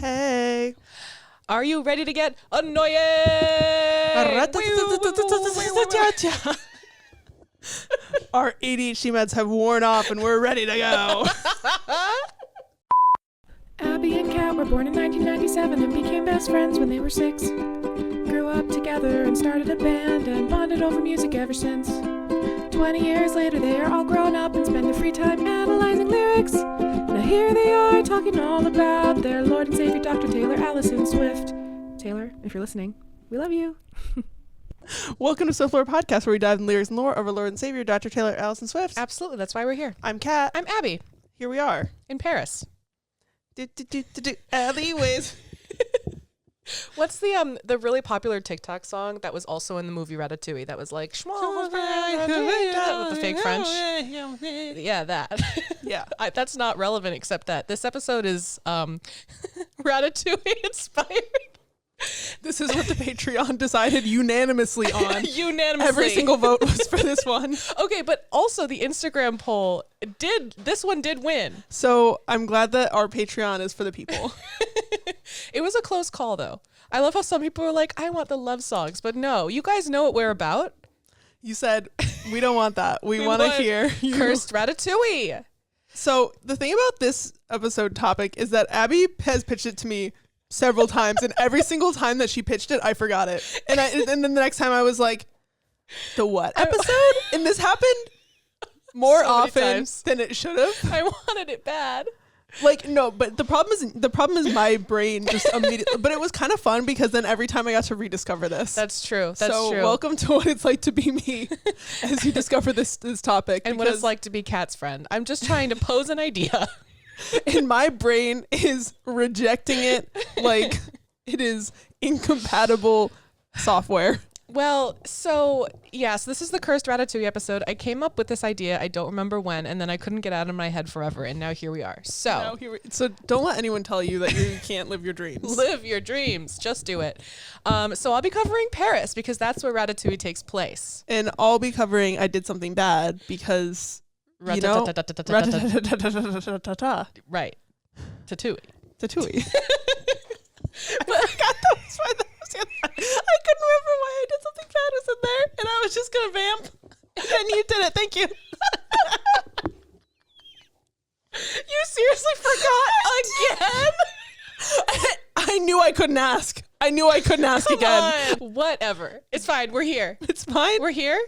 Hey. Are you ready to get annoying? Our ADHD meds have worn off and we're ready to go. Abby and Kat were born in 1997 and became best friends when they were 6. Grew up together and started a band and bonded over music ever since. 20 years later, they are all grown up and spend their free time analyzing lyrics. Now here they are talking all about their Lord and Savior, Dr. Taylor Allison Swift. Taylor, if you're listening, we love you. Welcome to Swiftlore Podcast, where we dive in lyrics and lore of our Lord and Savior, Dr. Taylor Allison Swift. Absolutely, that's why we're here. I'm Kat. I'm Abby. Here we are. In Paris. Alleyways. What's the really popular TikTok song that was also in the movie Ratatouille? That was like with the fake French. Yeah, that. Yeah. That's not relevant except that this episode is Ratatouille inspired. This is what the Patreon decided unanimously on. Unanimously. Every single vote was for this one. Okay, but also the Instagram poll this one did win. So I'm glad that our Patreon is for the people. It was a close call, though. I love how some people are like, I want the love songs. But no, you guys know what we're about. You said, we don't want that. We want to hear you. Cursed Ratatouille. So the thing about this episode topic is that Abby has pitched it to me several times, and every single time that she pitched it, I forgot it. And then the next time I was like, the what episode? And this happened more so often than it should have. I wanted it bad. Like, no, but the problem is my brain just immediately. But it was kind of fun because then every time I got to rediscover this. That's true. That's so true. Welcome to what it's like to be me as you discover this topic. And what it's like to be Kat's friend. I'm just trying to pose an idea. And my brain is rejecting it like it is incompatible software. Well, so this is the Cursed Ratatouille episode. I came up with this idea. I don't remember when, and then I couldn't get it out of my head forever, and now here we are. So don't let anyone tell you that you can't live your dreams. Live your dreams. Just do it. So I'll be covering Paris because that's where Ratatouille takes place. And I'll be covering I Did Something Bad because, you know, right. Tatooie. I forgot that was why that was in there. I couldn't remember why I Did Something Bad was in there, and I was just gonna vamp, and then you did it. Thank you. You seriously forgot again? I knew I couldn't ask. Come again. On. Whatever. It's fine. We're here. It's fine. We're here.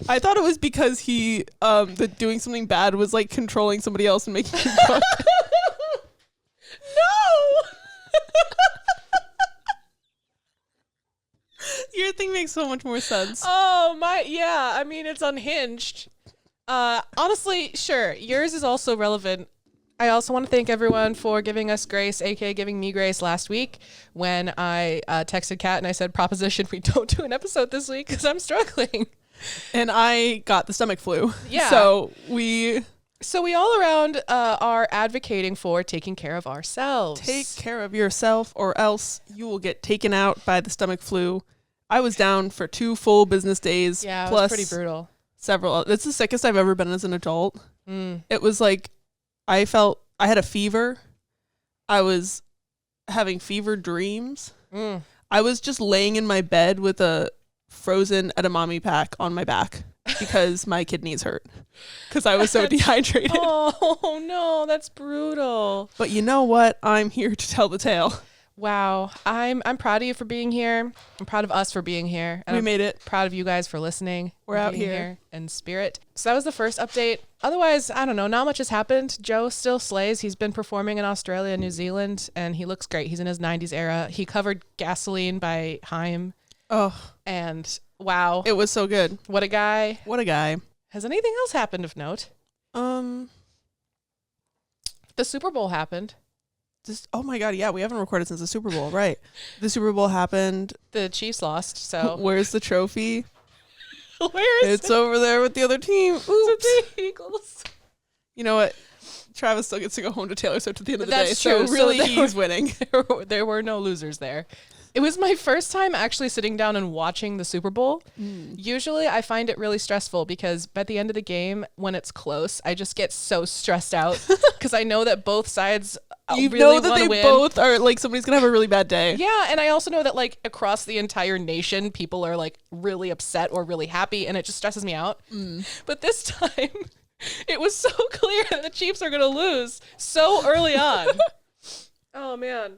I thought it was because he that doing something bad was like controlling somebody else and making him cook. No. Your thing makes so much more sense. Oh my, yeah. I mean, it's unhinged. Honestly, sure. Yours is also relevant. I also want to thank everyone for giving us grace, aka giving me grace last week when I texted Kat and I said, proposition, we don't do an episode this week because I'm struggling. And I got the stomach flu. Yeah. So we all around are advocating for taking care of ourselves. Take care of yourself or else you will get taken out by the stomach flu. I was down for 2 full business days. Yeah, plus it was pretty brutal. Several. It's the sickest I've ever been as an adult. It was like I felt I had a fever. I was having fever dreams. I was just laying in my bed with a frozen edamame pack on my back because my kidneys hurt because I was so dehydrated. Oh no, that's brutal. But you know what? I'm here to tell the tale. Wow. I'm proud of you for being here. I'm proud of us for being here. And we made it. Proud of you guys for listening. We're out here in spirit. So that was the first update. Otherwise, I don't know. Not much has happened. Joe still slays. He's been performing in Australia and New Zealand, and he looks great. He's in his 90s era. He covered Gasoline by Haim. Oh. And wow. It was so good. What a guy. What a guy. Has anything else happened of note? The Super Bowl happened. Oh my God, yeah, we haven't recorded since the Super Bowl, right? The Super Bowl happened. The Chiefs lost, so. Where's the trophy? It's over there with the other team. Oops. The Eagles. You know what? Travis still gets to go home to Taylor Swift at the end of the day. That's true. So really, he's winning. There were no losers there. It was my first time actually sitting down and watching the Super Bowl. Usually I find it really stressful because at the end of the game, when it's close, I just get so stressed out because I know that both sides You really know that want they to win. both are like, somebody's gonna have a really bad day. Yeah, and I also know that like across the entire nation, people are like really upset or really happy, and it just stresses me out. But this time, it was so clear that the Chiefs are gonna lose so early on. Oh man.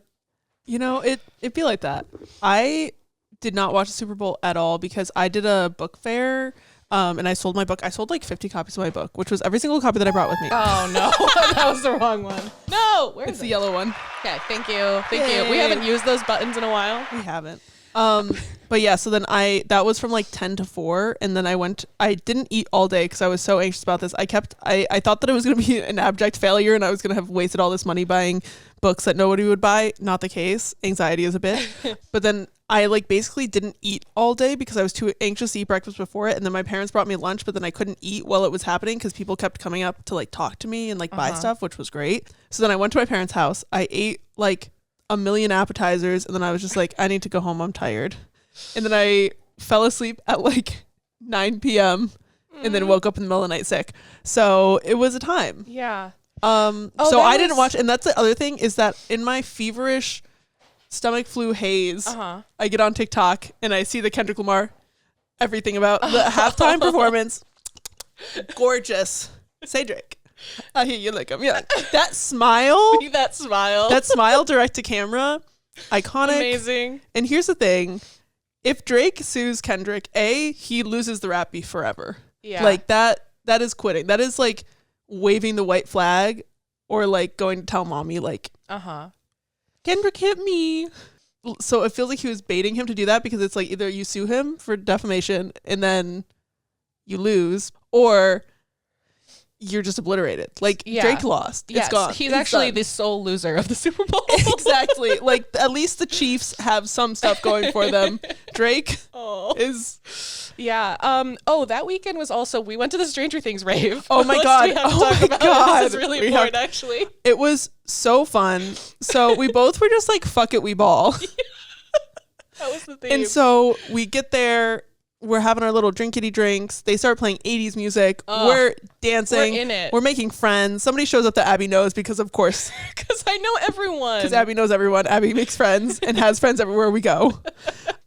You know, it'd be like that. I did not watch the Super Bowl at all because I did a book fair, and I sold my book. I sold like 50 copies of my book, which was every single copy that I brought with me. Oh no, that was the wrong one. No, where's It's it? the yellow one. Okay, thank you. We Yay. haven't used those buttons in a while. We haven't. But yeah, so then that was from like 10 to 4, and then I didn't eat all day because I was so anxious about this. I thought that it was going to be an abject failure and I was going to have wasted all this money buying books that nobody would buy. Not the case. Anxiety is a bit. But then I like basically didn't eat all day because I was too anxious to eat breakfast before it. And then my parents brought me lunch, but then I couldn't eat while it was happening because people kept coming up to like talk to me and like buy stuff, which was great. So then I went to my parents' house. I ate like a million appetizers, and then I was just like, I need to go home. I'm tired. And then I fell asleep at like 9 p.m. and then woke up in the middle of the night sick. So it was a time. Yeah. So I didn't watch, and that's the other thing is that in my feverish stomach flu haze, I get on TikTok and I see the Kendrick Lamar, everything about the halftime performance. Gorgeous. Say Drake. I hear you like him. Yeah. That smile. That smile direct to camera. Iconic. Amazing. And here's the thing. If Drake sues Kendrick, he loses the rap beef forever. Yeah. Like that is quitting. That is like waving the white flag or like going to tell mommy like, Kendrick hit me. So it feels like he was baiting him to do that because it's like either you sue him for defamation and then you lose, or you're just obliterated. Like Drake lost. Yes. It's gone. He's It's actually done. the sole loser of the Super Bowl. Exactly. Like at least the Chiefs have some stuff going for them. Drake is. Yeah. That weekend was also, we went to the Stranger Things rave. Oh my God. This is really important, actually. It was so fun. So we both were just like, fuck it, we ball. That was the theme. And so we get there. We're having our little drinkity drinks. They start playing 80s music. We're dancing. We're in it. We're making friends. Somebody shows up that Abby knows because, of course. Because I know everyone. Because Abby knows everyone. Abby makes friends and has friends everywhere we go.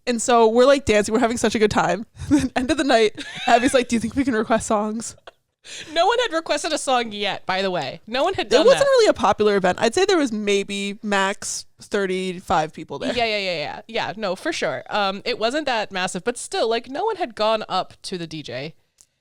And so we're like dancing. We're having such a good time. End of the night, Abby's like, do you think we can request songs? No one had requested a song yet, by the way. No one had done It wasn't that. really a popular event. I'd say there was maybe max 35 people there. Yeah. Yeah, no, for sure. It wasn't that massive, but still, like, no one had gone up to the DJ.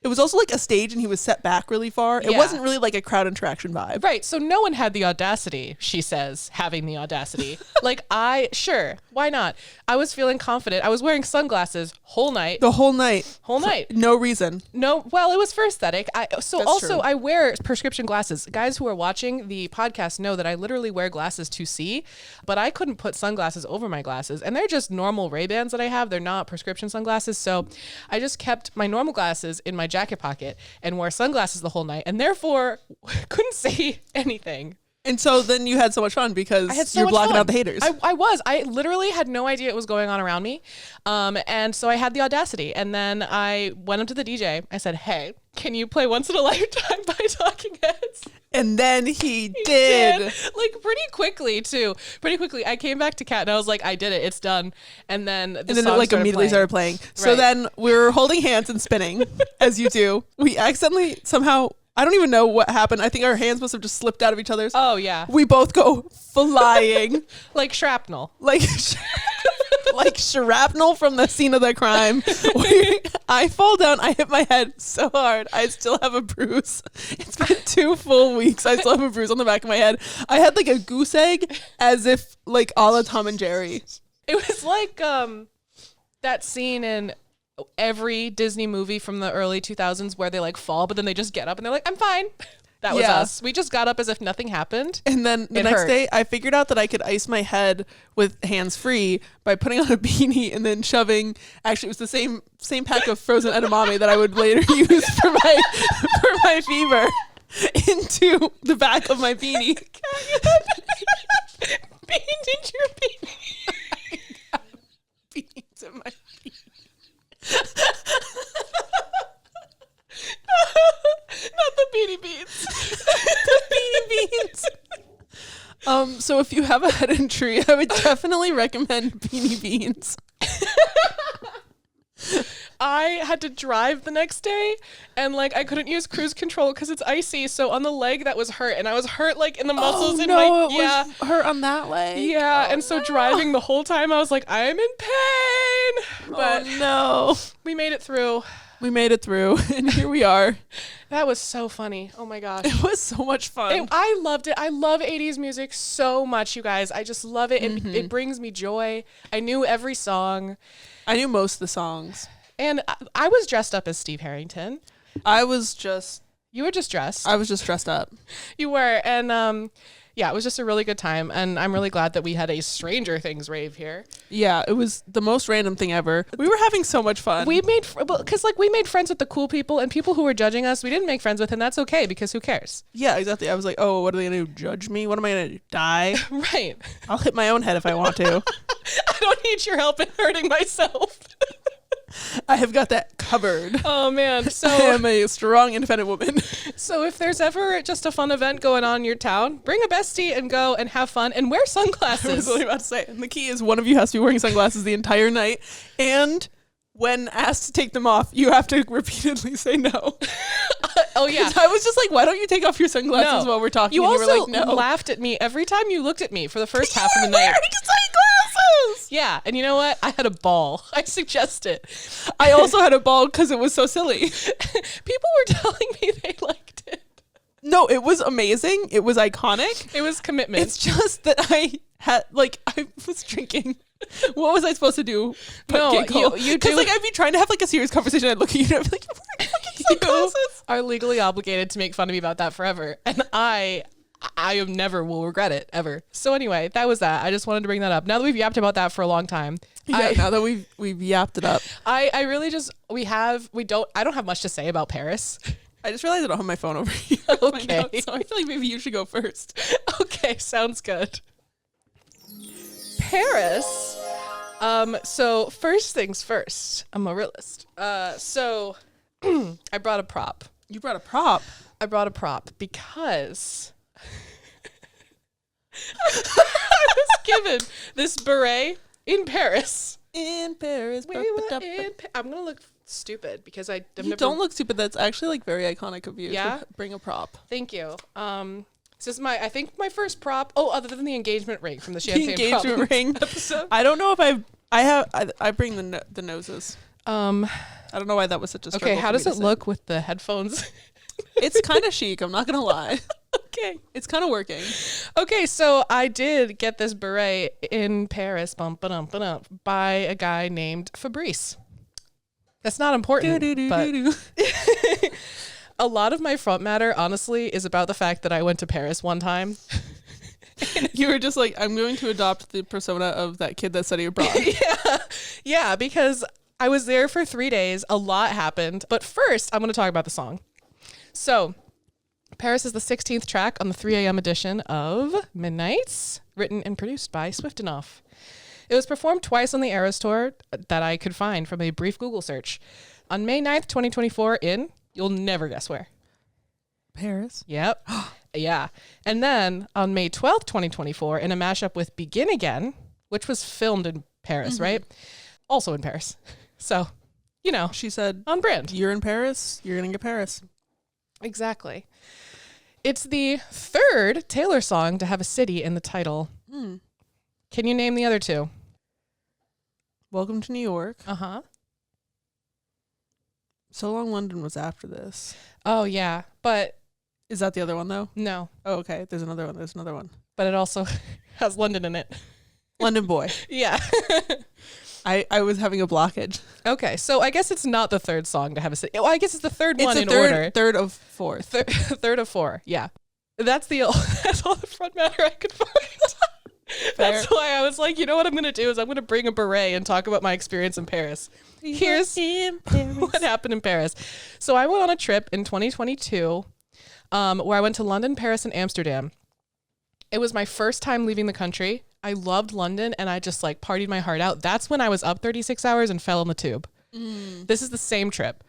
It was also like a stage and he was set back really far. It Yeah. wasn't really like a crowd interaction vibe. Right, so no one had the audacity, she says, having the audacity. Like, sure, why not? I was feeling confident. I was wearing sunglasses whole night. The whole night. Whole night. No reason. No, well, it was for aesthetic. That's true. I wear prescription glasses. Guys who are watching the podcast know that I literally wear glasses to see, but I couldn't put sunglasses over my glasses, and they're just normal Ray-Bans that I have. They're not prescription sunglasses, so I just kept my normal glasses in my jacket pocket and wore sunglasses the whole night, and therefore couldn't see anything. And so then you had so much fun because I had so you're much blocking fun. out the haters. I literally had no idea what was going on around me. And so I had the audacity. And then I went up to the DJ. I said, hey, can you play Once in a Lifetime by Talking Heads? And then he did. Like pretty quickly too. Pretty quickly. I came back to Kat and I was like, I did it. It's done. And then And then it like immediately started playing. So then we were holding hands and spinning as you do. We accidentally somehow, I don't even know what happened. I think our hands must have just slipped out of each other's. Oh yeah. We both go flying. Like shrapnel. Like shrapnel from the scene of the crime. I fall down. I hit my head so hard. I still have a bruise. It's been 2 full weeks. I still have a bruise on the back of my head. I had like a goose egg as if like a la Tom and Jerry. It was like that scene in every Disney movie from the early 2000s where they like fall, but then they just get up and they're like, I'm fine. That was us. We just got up as if nothing happened. And then the next day, I figured out that I could ice my head with hands free by putting on a beanie and then shoving. Actually, it was the same pack of frozen edamame that I would later use for my fever into the back of my beanie. Beanie your beanie. So if you have a head injury, I would definitely recommend Beanie Beans. I had to drive the next day, and like I couldn't use cruise control because it's icy. So on the leg that was hurt, and I was hurt like in the muscles in my was hurt on that leg. Yeah, and so driving the whole time, I was like, I'm in pain. But no, we made it through. We made it through, and here we are. That was so funny. Oh my gosh. It was so much fun. I loved it. I love 80s music so much, you guys. I just love it. It brings me joy. I knew every song. I knew most of the songs. And I was dressed up as Steve Harrington. You were just dressed. I was just dressed up. You were. And yeah, it was just a really good time. And I'm really glad that we had a Stranger Things rave here. Yeah, it was the most random thing ever. We were having so much fun. We made friends with the cool people, and people who were judging us, we didn't make friends with, and that's okay because who cares? Yeah, exactly. I was like, oh, what are they going to do? Judge me? What am I going to do? Die? Right. I'll hit my own head if I want to. I don't need your help in hurting myself. I have got that covered. Oh man. So I am a strong, independent woman. So if there's ever just a fun event going on in your town, bring a bestie and go and have fun and wear sunglasses. I was only about to say, and the key is one of you has to be wearing sunglasses the entire night, and when asked to take them off, you have to repeatedly say no. Oh yeah. I was just like, why don't you take off your sunglasses while we're talking? You and also you were like, no. laughed at me every time you looked at me for the first half of the night. Sunglasses. Yeah, and you know what? I had a ball. I suggest it. I also had a ball because it was so silly. People were telling me they liked it. No, it was amazing. It was iconic. It was commitment. It's just that I was drinking. What was I supposed to do? No, you because like I'd be trying to have like a serious conversation. I'd look at you and I'd be like, "You're wearing fucking sunglasses." You are legally obligated to make fun of me about that forever, and I never will regret it ever. So anyway, that was that. I just wanted to bring that up. Now that we've yapped about that for a long time. Yeah, now that we've yapped it up. I really just I don't have much to say about Paris. I just realized I don't have my phone over here. Okay. So I feel like maybe you should go first. Okay, sounds good. Paris. So first things first. I'm a realist. So I brought a prop. You brought a prop? I brought a prop because I was given this beret in Paris. In Paris. I'm gonna look stupid because don't look stupid. That's actually like very iconic of you. Yeah? To bring a prop. Thank you. This is I think my first prop. Oh, other than the engagement ring from the Champagne The engagement ring episode. I don't know if I bring the noses. I don't know why that was such a struggle. Okay, how does it look with the headphones? It's kind of chic. I'm not gonna lie. Okay, it's kind of working. Okay, so I did get this beret in Paris, by a guy named Fabrice. That's not important, but a lot of my front matter, honestly, is about the fact that I went to Paris one time. You were just like, I'm going to adopt the persona of that kid that studied abroad. Yeah, because I was there for 3 days. A lot happened. But first, I'm going to talk about the song. So, Paris is the 16th track on the 3 a.m. edition of Midnights, written and produced by Swiftlore. It was performed twice on the Eras Tour that I could find from a brief Google search. On May 9th, 2024 in, you'll never guess where. Paris? Yep. Yeah. And then on May 12th, 2024 in a mashup with Begin Again, which was filmed in Paris, right? Also in Paris. So, you know. She said, on brand. You're in Paris, you're going to get Paris. Exactly. It's the third Taylor song to have a city in the title. Can you name the other two? Welcome to New York. Uh-huh. So Long London was after this. Oh, yeah. But is that the other one, though? No. Oh, okay. There's another one. But it also has London in it. London Boy. Yeah. I was having a blockage. Okay. So I guess it's not the third song to have a city. Well, I guess it's the third one in order. Third of four. Third of four. Yeah. That's all the front matter I could find. That's why I was like, you know what I'm going to do is I'm going to bring a beret and talk about my experience in Paris. Here's what happened in Paris. So I went on a trip in 2022 where I went to London, Paris, and Amsterdam. It was my first time leaving the country. I loved London and I just like partied my heart out. That's when I was up 36 hours and fell on the tube. This is the same trip.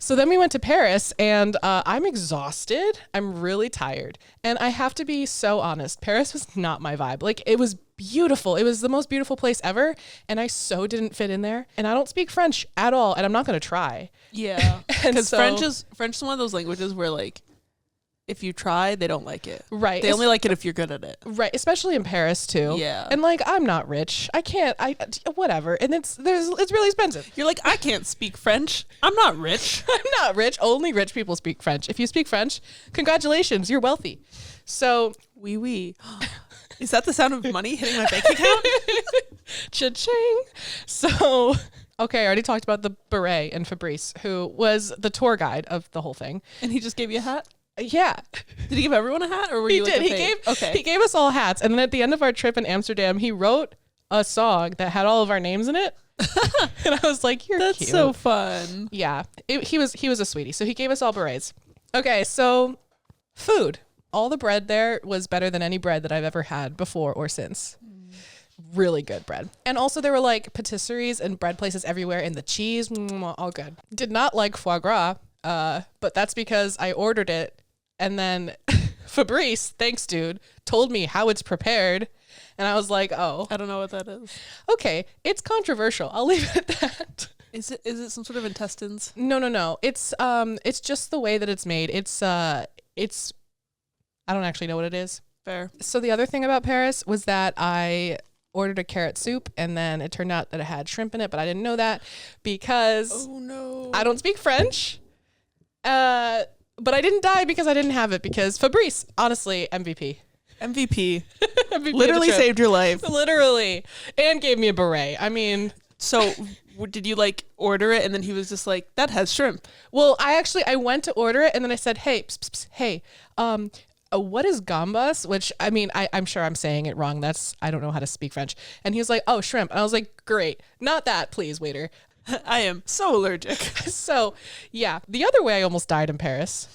So then we went to Paris, and I'm exhausted. I'm really tired. And I have to be so honest. Paris was not my vibe. Like, it was beautiful. It was the most beautiful place ever. And I so didn't fit in there. And I don't speak French at all. And I'm not going to try. Yeah. Because French is one of those languages where, like, if you try, they don't like it. Right. They only like it if you're good at it. Right. Especially in Paris, too. Yeah. And, like, I'm not rich. Whatever. And it's really expensive. You're like, I can't speak French. I'm not rich. I'm not rich. Only rich people speak French. If you speak French, congratulations, you're wealthy. So, oui. Is that the sound of money hitting my bank account? Cha-ching. So, okay, I already talked about the beret and Fabrice, who was the tour guide of the whole thing. And he just gave you a hat? Yeah. Did he give everyone a hat, or were you like did. a fake? He gave us all hats, and then at the end of our trip in Amsterdam, he wrote a song that had all of our names in it. And I was like, "You're That's cute." so fun. Yeah, he was a sweetie. So he gave us all berets. Okay, so food. All the bread there was better than any bread that I've ever had before or since. Really good bread. And also there were like patisseries and bread places everywhere, and the cheese, all good. Did not like foie gras, but that's because I ordered it. And then Fabrice, thanks dude, told me how it's prepared. And I was like, oh. I don't know what that is. Okay, it's controversial. I'll leave it at that. Is it some sort of intestines? No. It's just the way that it's made. It's I don't actually know what it is. Fair. So the other thing about Paris was that I ordered a carrot soup, and then it turned out that it had shrimp in it, but I didn't know that because I don't speak French. But I didn't die because I didn't have it, because Fabrice, honestly, MVP. MVP MVP literally saved your life. Literally. And gave me a beret. I mean. So did you like order it, and then he was just like, that has shrimp? Well, I went to order it, and then I said, hey, what is gambas? Which, I mean, I'm sure I'm saying it wrong. I don't know how to speak French. And he was like, oh, shrimp. And I was like, great. Not that, please, waiter. I am so allergic. So, yeah, the other way I almost died in Paris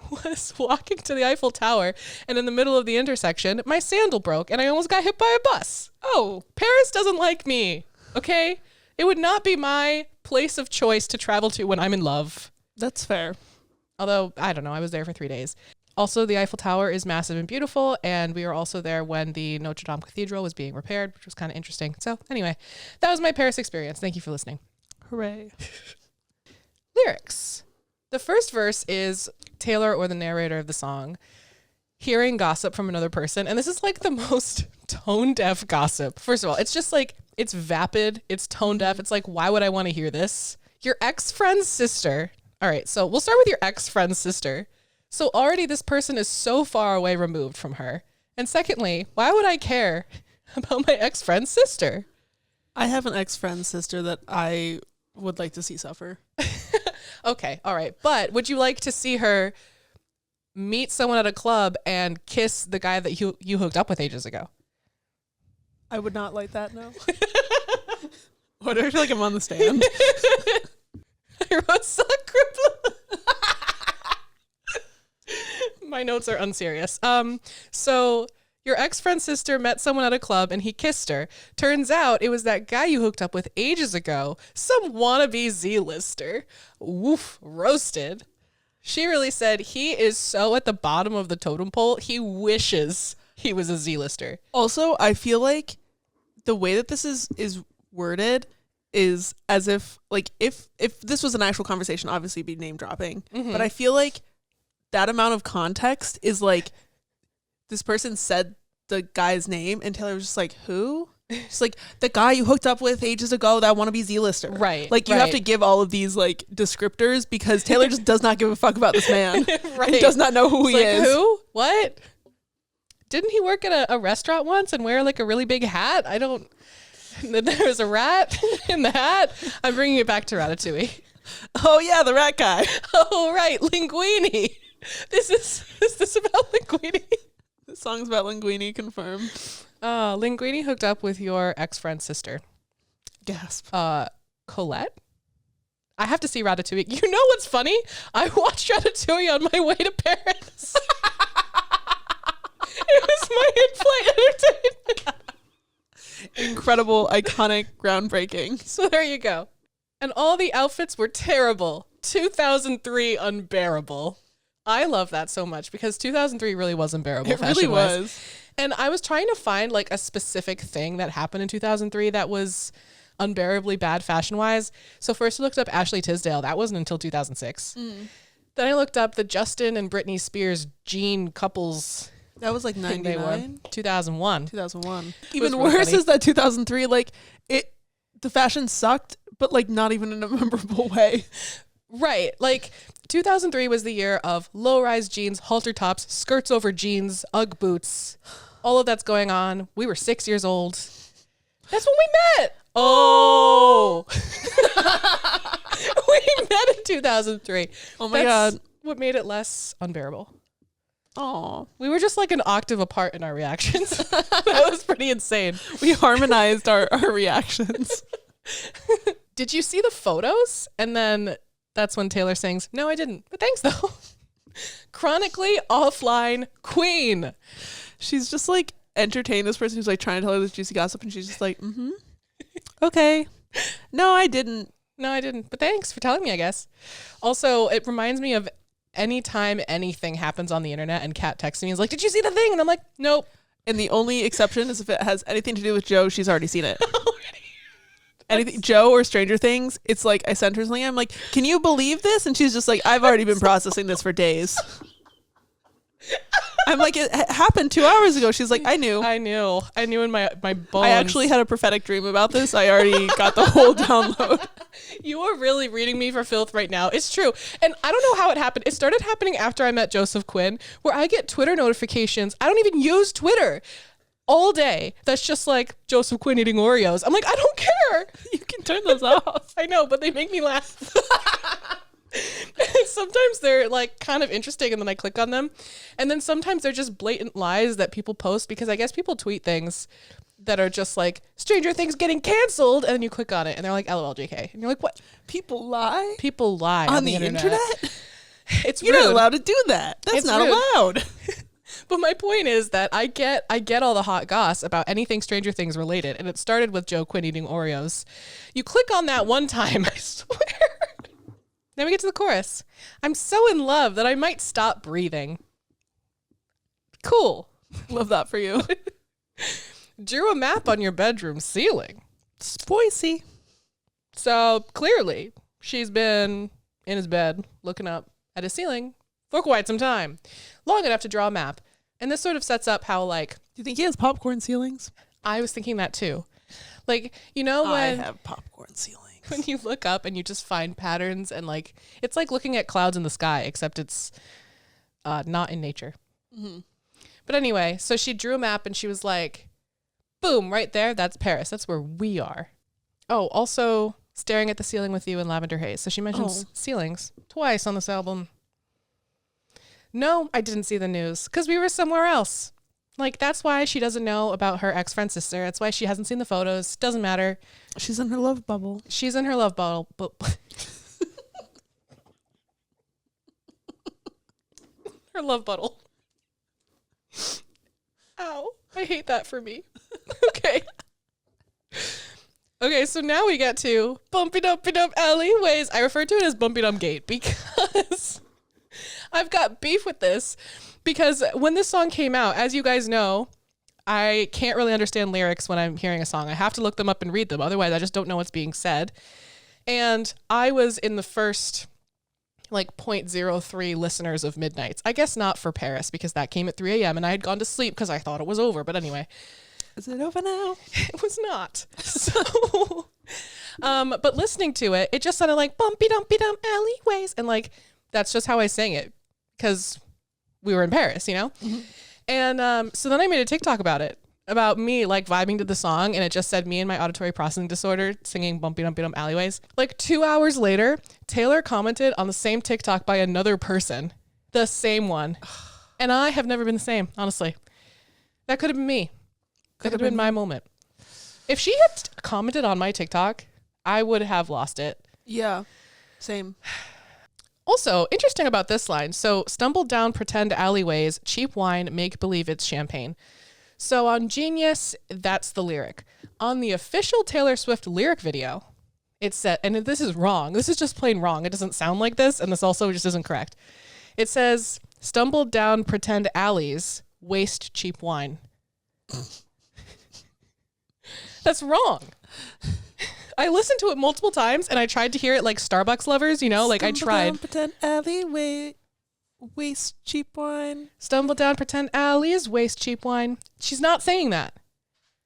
was walking to the Eiffel Tower, and in the middle of the intersection, my sandal broke, and I almost got hit by a bus. Oh, Paris doesn't like me, okay? It would not be my place of choice to travel to when I'm in love. That's fair. Although, I don't know, I was there for 3 days. Also, the Eiffel Tower is massive and beautiful, and we were also there when the Notre Dame Cathedral was being repaired, which was kind of interesting. So, anyway, that was my Paris experience. Thank you for listening. Hooray. Lyrics. The first verse is Taylor, or the narrator of the song, hearing gossip from another person. And this is like the most tone deaf gossip. First of all, it's just like, it's vapid. It's tone deaf. It's like, why would I want to hear this? Your ex-friend's sister. All right. So we'll start with your ex-friend's sister. So already this person is so far away removed from her. And secondly, why would I care about my ex-friend's sister? I have an ex-friend's sister that I would like to see suffer. Okay, all right. But would you like to see her meet someone at a club and kiss the guy that you hooked up with ages ago? I would not like that, no. What, do I feel like I'm on the stand? I wrote sacre. My notes are unserious. So your ex-friend's sister met someone at a club and he kissed her. Turns out it was that guy you hooked up with ages ago. Some wannabe Z-lister. Woof, roasted. She really said he is so at the bottom of the totem pole, he wishes he was a Z-lister. Also, I feel like the way that this is worded is as if, like, if this was an actual conversation, obviously it'd be name dropping. Mm-hmm. But I feel like that amount of context is like, this person said the guy's name, and Taylor was just like, who? Just like, the guy you hooked up with ages ago that wannabe Z-lister. Right. Like, you have to give all of these, like, descriptors, because Taylor just does not give a fuck about this man. Right. And does not know who he is. Who? What? Didn't he work at a restaurant once and wear, like, a really big hat? I don't... There was a rat in the hat. I'm bringing it back to Ratatouille. Oh, yeah, the rat guy. Oh, right. Linguini. Is this about Linguini? The song's about Linguini, confirmed. Linguini hooked up with your ex-friend's sister. Gasp. Colette? I have to see Ratatouille. You know what's funny? I watched Ratatouille on my way to Paris. It was my in-flight entertainment. Incredible, iconic, groundbreaking. So there you go. And all the outfits were terrible. 2003 unbearable. I love that so much because 2003 really was unbearable. It really was. And I was trying to find like a specific thing that happened in 2003 that was unbearably bad fashion-wise. So first I looked up Ashley Tisdale. That wasn't until 2006. Then I looked up the Justin and Britney Spears jean couples. That was like 99? 2001. 2001. Even worse is that 2003, like, the fashion sucked, but like not even in a memorable way. Right. Like 2003 was the year of low-rise jeans, halter tops, skirts over jeans, Ugg boots. All of that's going on. We were 6 years old. That's when we met. Oh. We met in 2003. Oh my God. What made it less unbearable. Oh, we were just like an octave apart in our reactions. That was pretty insane. We harmonized our reactions. Did you see the photos? And then that's when Taylor sings, "No, I didn't, but thanks though." Chronically offline queen. She's just like entertained this person who's like trying to tell her this juicy gossip, and she's just like, okay. No, I didn't. No, I didn't, but thanks for telling me, I guess. Also, it reminds me of anytime anything happens on the internet and Kat texts me and is like, "Did you see the thing?" And I'm like, "Nope." And the only exception is if it has anything to do with Joe, she's already seen it. Anything, Joe or Stranger Things, it's like I sent her something. I'm like, "Can you believe this?" And she's just like, "I've already been processing this for days." I'm like, "It happened 2 hours ago." She's like, I knew in my bones. I actually had a prophetic dream about this. I already got the whole download. You are really reading me for filth right now. It's true. And I don't know how it happened. It started happening after I met Joseph Quinn, where I get Twitter notifications. I don't even use Twitter all day. That's just like Joseph Quinn eating Oreos. I'm like, I don't care. You can turn those off. I know, but they make me laugh. Sometimes they're like kind of interesting and then I click on them. And then sometimes they're just blatant lies that people post because I guess people tweet things that are just like Stranger Things getting canceled, and then you click on it and they're like LOL JK. And you're like, what? People lie? People lie on the internet? It's You're rude. not allowed to do that. That's It's not rude. allowed. But my point is that I get all the hot goss about anything Stranger Things related, and it started with Joe Quinn eating Oreos. You click on that one time, I swear. Then we get to the chorus. "I'm so in love that I might stop breathing." Cool. Love that for you. Drew a map on your bedroom ceiling. Spicy. So clearly she's been in his bed looking up at his ceiling for quite some time. Long enough to draw a map. And this sort of sets up how, like... Do you think he has popcorn ceilings? I was thinking that too. Like, you know when... I have popcorn ceilings. When you look up and you just find patterns and like... It's like looking at clouds in the sky, except it's not in nature. Mm-hmm. But anyway, so she drew a map and she was like, boom, right there, that's Paris. That's where we are. Oh, also staring at the ceiling with you in lavender haze. So she mentions ceilings twice on this album. No, I didn't see the news because we were somewhere else. Like, that's why she doesn't know about her ex-friend's sister. That's why she hasn't seen the photos. Doesn't matter. She's in her love bubble. She's in her love bubble. Her love bubble. Ow. I hate that for me. Okay. Okay, so now we get to Bumpy Dumpy Dump Alleyways. I refer to it as Bumpy Dump Gate because I've got beef with this. Because when this song came out, as you guys know, I can't really understand lyrics when I'm hearing a song. I have to look them up and read them. Otherwise, I just don't know what's being said. And I was in the first, like, 0.03 listeners of Midnights. I guess not for Paris, because that came at 3 a.m. and I had gone to sleep because I thought it was over. But anyway. Is it over now? It was not. So, but listening to it, it just sounded like Bumpy Dumpy Dump Alleyways. And, like, that's just how I sang it. Because... we were in Paris, you know? Mm-hmm. And so then I made a TikTok about it, about me like vibing to the song, and it just said me and my auditory processing disorder singing Bumpy Dumpy Dump Alleyways. Like 2 hours later, Taylor commented on the same TikTok by another person, the same one. And I have never been the same, honestly. That could have been me. That could have been my moment. If she had commented on my TikTok, I would have lost it. Yeah, same. Also, interesting about this line. So, stumbled down pretend alleyways, cheap wine, make believe it's champagne. So on Genius, that's the lyric. On the official Taylor Swift lyric video, It said, and this is wrong. This is just plain wrong. It doesn't sound like this, and this also just isn't correct. It says, stumbled down pretend alleys, waste cheap wine. That's wrong. I listened to it multiple times, and I tried to hear it like Starbucks lovers, you know, like I tried. Down pretend alleyway, waste cheap wine. Stumble down pretend alleys, waste cheap wine. She's not saying that.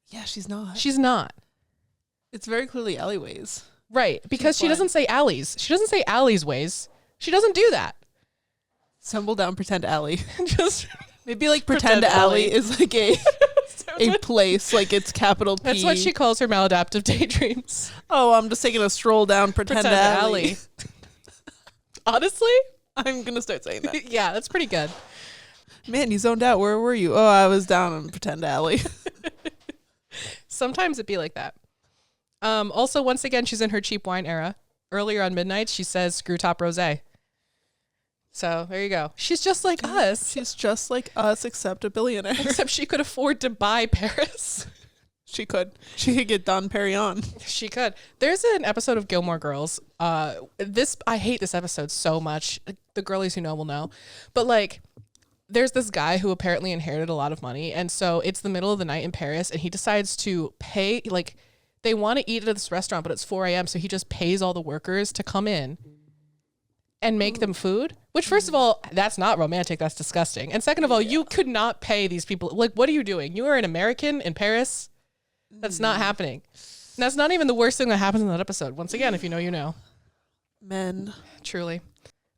Yeah, she's not. She's not. It's very clearly alleyways. Right, because Cheap she doesn't say alleys. She doesn't say alleys ways. She doesn't do that. Stumble down pretend alley. Just Maybe like pretend alley is like a place, like it's capital P. That's what she calls her maladaptive daydreams. Oh, I'm just taking a stroll down pretend alley. Honestly, I'm gonna start saying that. yeah, that's pretty good. Man, you zoned out. Where were you? Oh, I was down in pretend alley. Sometimes it'd be like that. Also, once again, she's in her cheap wine era. Earlier on Midnight, she says screw top rosé. So there you go. She's just like us. She's just like us, except a billionaire. Except she could afford to buy Paris. She could. She could get Don Perignon. She could. There's an episode of Gilmore Girls. I hate this episode so much. The girlies who know will know. But like, there's this guy who apparently inherited a lot of money. And so it's the middle of the night in Paris and he decides to pay, like, they want to eat at this restaurant, but it's 4 a.m. So he just pays all the workers to come in and make them food. Which, first of all, that's not romantic. That's disgusting. And second of all, you could not pay these people. Like, what are you doing? You are an American in Paris. That's not happening. And that's not even the worst thing that happens in that episode. Once again, if you know, you know. Men. Truly.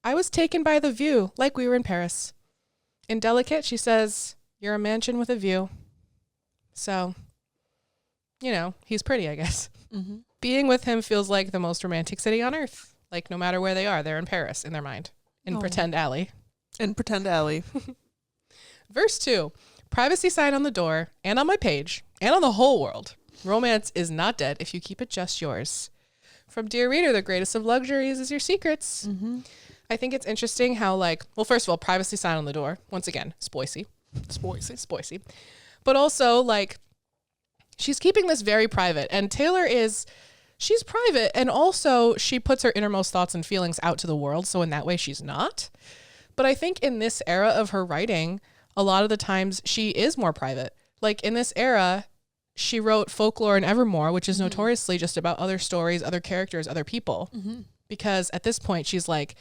I was taken by the view, like we were in Paris. In Delicate, she says, you're a mansion with a view. So, you know, he's pretty, I guess. Mm-hmm. Being with him feels like the most romantic city on earth. Like, no matter where they are, they're in Paris in their mind. In Pretend Alley. In Pretend Alley. Verse 2. Privacy sign on the door and on my page and on the whole world. Romance is not dead if you keep it just yours. From Dear Reader, the greatest of luxuries is your secrets. Mm-hmm. I think it's interesting how, like, well, first of all, privacy sign on the door. Once again, spoicy. Spoicy. But also, like, she's keeping this very private. And Taylor she's private. And also, she puts her innermost thoughts and feelings out to the world. So in that way, she's not. But I think in this era of her writing, a lot of the times she is more private. Like, in this era, she wrote Folklore and Evermore, which is notoriously just about other stories, other characters, other people. Mm-hmm. Because at this point, she's like,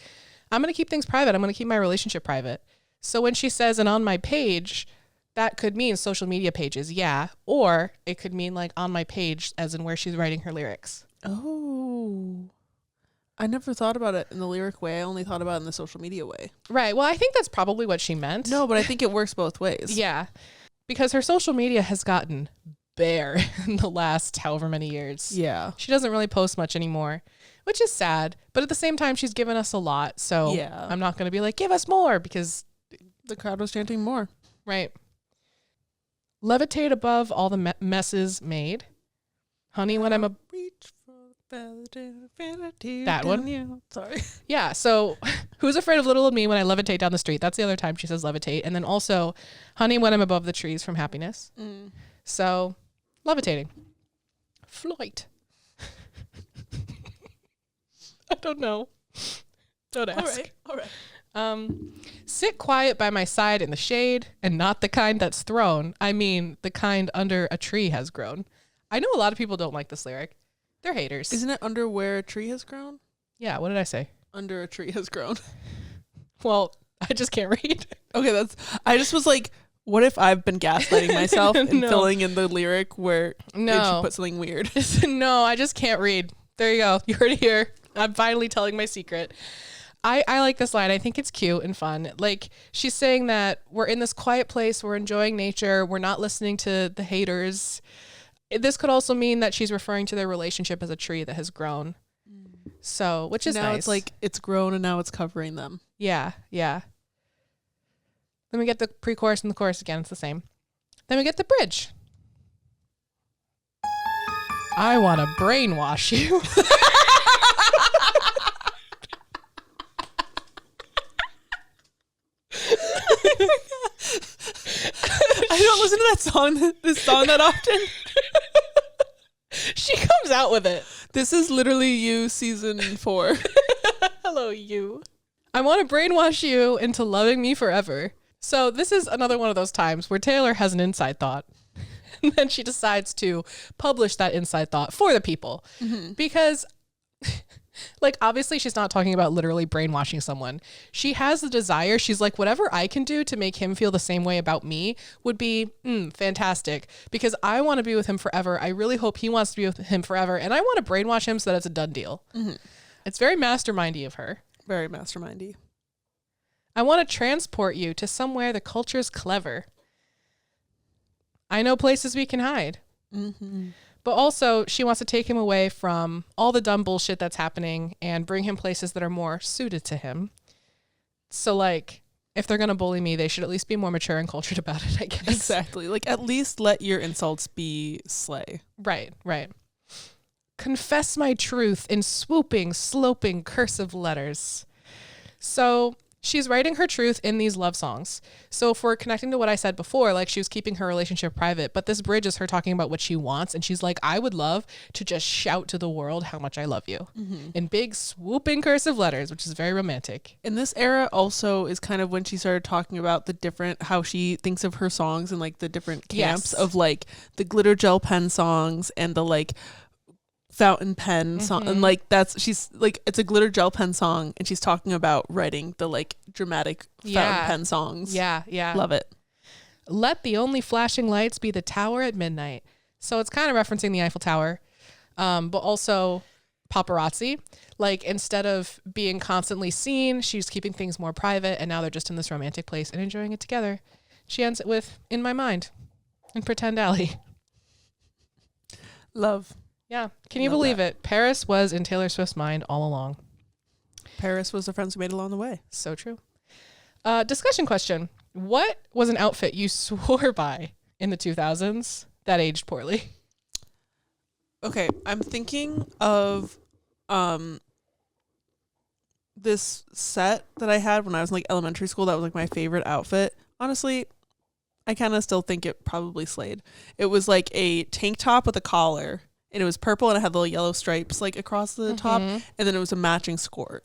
I'm going to keep things private. I'm going to keep my relationship private. So when she says, and on my page, that could mean social media pages, yeah. Or it could mean like on my page, as in where she's writing her lyrics. Oh. I never thought about it in the lyric way. I only thought about it in the social media way. Right. Well, I think that's probably what she meant. No, but I think it works both ways. Yeah. Because her social media has gotten bare in the last however many years. Yeah. She doesn't really post much anymore, which is sad. But at the same time, she's given us a lot. So yeah. I'm not going to be like, give us more, because the crowd was chanting more. Right. Levitate above all the messes made. Honey, when I'm a... That one. Sorry. Yeah. So who's afraid of little of me when I levitate down the street? That's the other time she says levitate. And then also, honey, when I'm above the trees from happiness. Mm. So levitating. Flight. I don't know. Don't ask. All right. Sit quiet by my side in the shade, and not the kind that's thrown. I mean, the kind under a tree has grown. I know a lot of people don't like this lyric. They're haters. Isn't it under where a tree has grown? Yeah, what did I say? Under a tree has grown. Well, I just can't read. Okay, I just was like, what if I've been gaslighting myself and filling in the lyric where she put something weird? No, I just can't read. There you go. You heard it here. I'm finally telling my secret. I like this line. I think it's cute and fun. Like, she's saying that we're in this quiet place. We're enjoying nature. We're not listening to the haters. This could also mean that she's referring to their relationship as a tree that has grown. So, which is now nice. It's like it's grown and now it's covering them. Yeah, yeah. Then we get the pre-chorus and the chorus again. It's the same. Then we get the bridge. I want to brainwash you. I don't listen to this song that often. She comes out with it. This is literally you season 4. Hello, you. I want to brainwash you into loving me forever. So this is another one of those times where Taylor has an inside thought. And then she decides to publish that inside thought for the people. Because, like, obviously she's not talking about literally brainwashing someone. She has the desire. She's like, whatever I can do to make him feel the same way about me would be fantastic. Because I want to be with him forever. I really hope he wants to be with him forever. And I want to brainwash him so that it's a done deal. It's very mastermindy of her. Very mastermindy. I want to transport you to somewhere the culture's clever. I know places we can hide. But also, she wants to take him away from all the dumb bullshit that's happening and bring him places that are more suited to him. So, like, if they're going to bully me, they should at least be more mature and cultured about it, I guess. Exactly. Like, at least let your insults be slay. Right. Confess my truth in swooping, sloping, cursive letters. So she's writing her truth in these love songs. So if we're connecting to what I said before, like she was keeping her relationship private, but this bridge is her talking about what she wants. And she's like, I would love to just shout to the world how much I love you in big swooping cursive letters, which is very romantic. In this era also is kind of when she started talking about the different, how she thinks of her songs and like the different camps of like the glitter gel pen songs and the like fountain pen song, and like she's like, it's a glitter gel pen song and she's talking about writing the like dramatic fountain pen songs. Love it. Let the only flashing lights be the tower at midnight. So it's kind of referencing the Eiffel Tower, but also paparazzi. Like instead of being constantly seen, she's keeping things more private, and now they're just in this romantic place and enjoying it together. She ends it with "In My Mind" and "Pretend Alley." Love. Yeah. Can you believe it? Paris was in Taylor Swift's mind all along. Paris was the friends we made along the way. So true. Discussion question. What was an outfit you swore by in the 2000s that aged poorly? Okay, I'm thinking of this set that I had when I was in like elementary school that was like my favorite outfit. Honestly, I kind of still think it probably slayed. It was like a tank top with a collar. And it was purple and it had little yellow stripes like across the top. And then it was a matching skirt.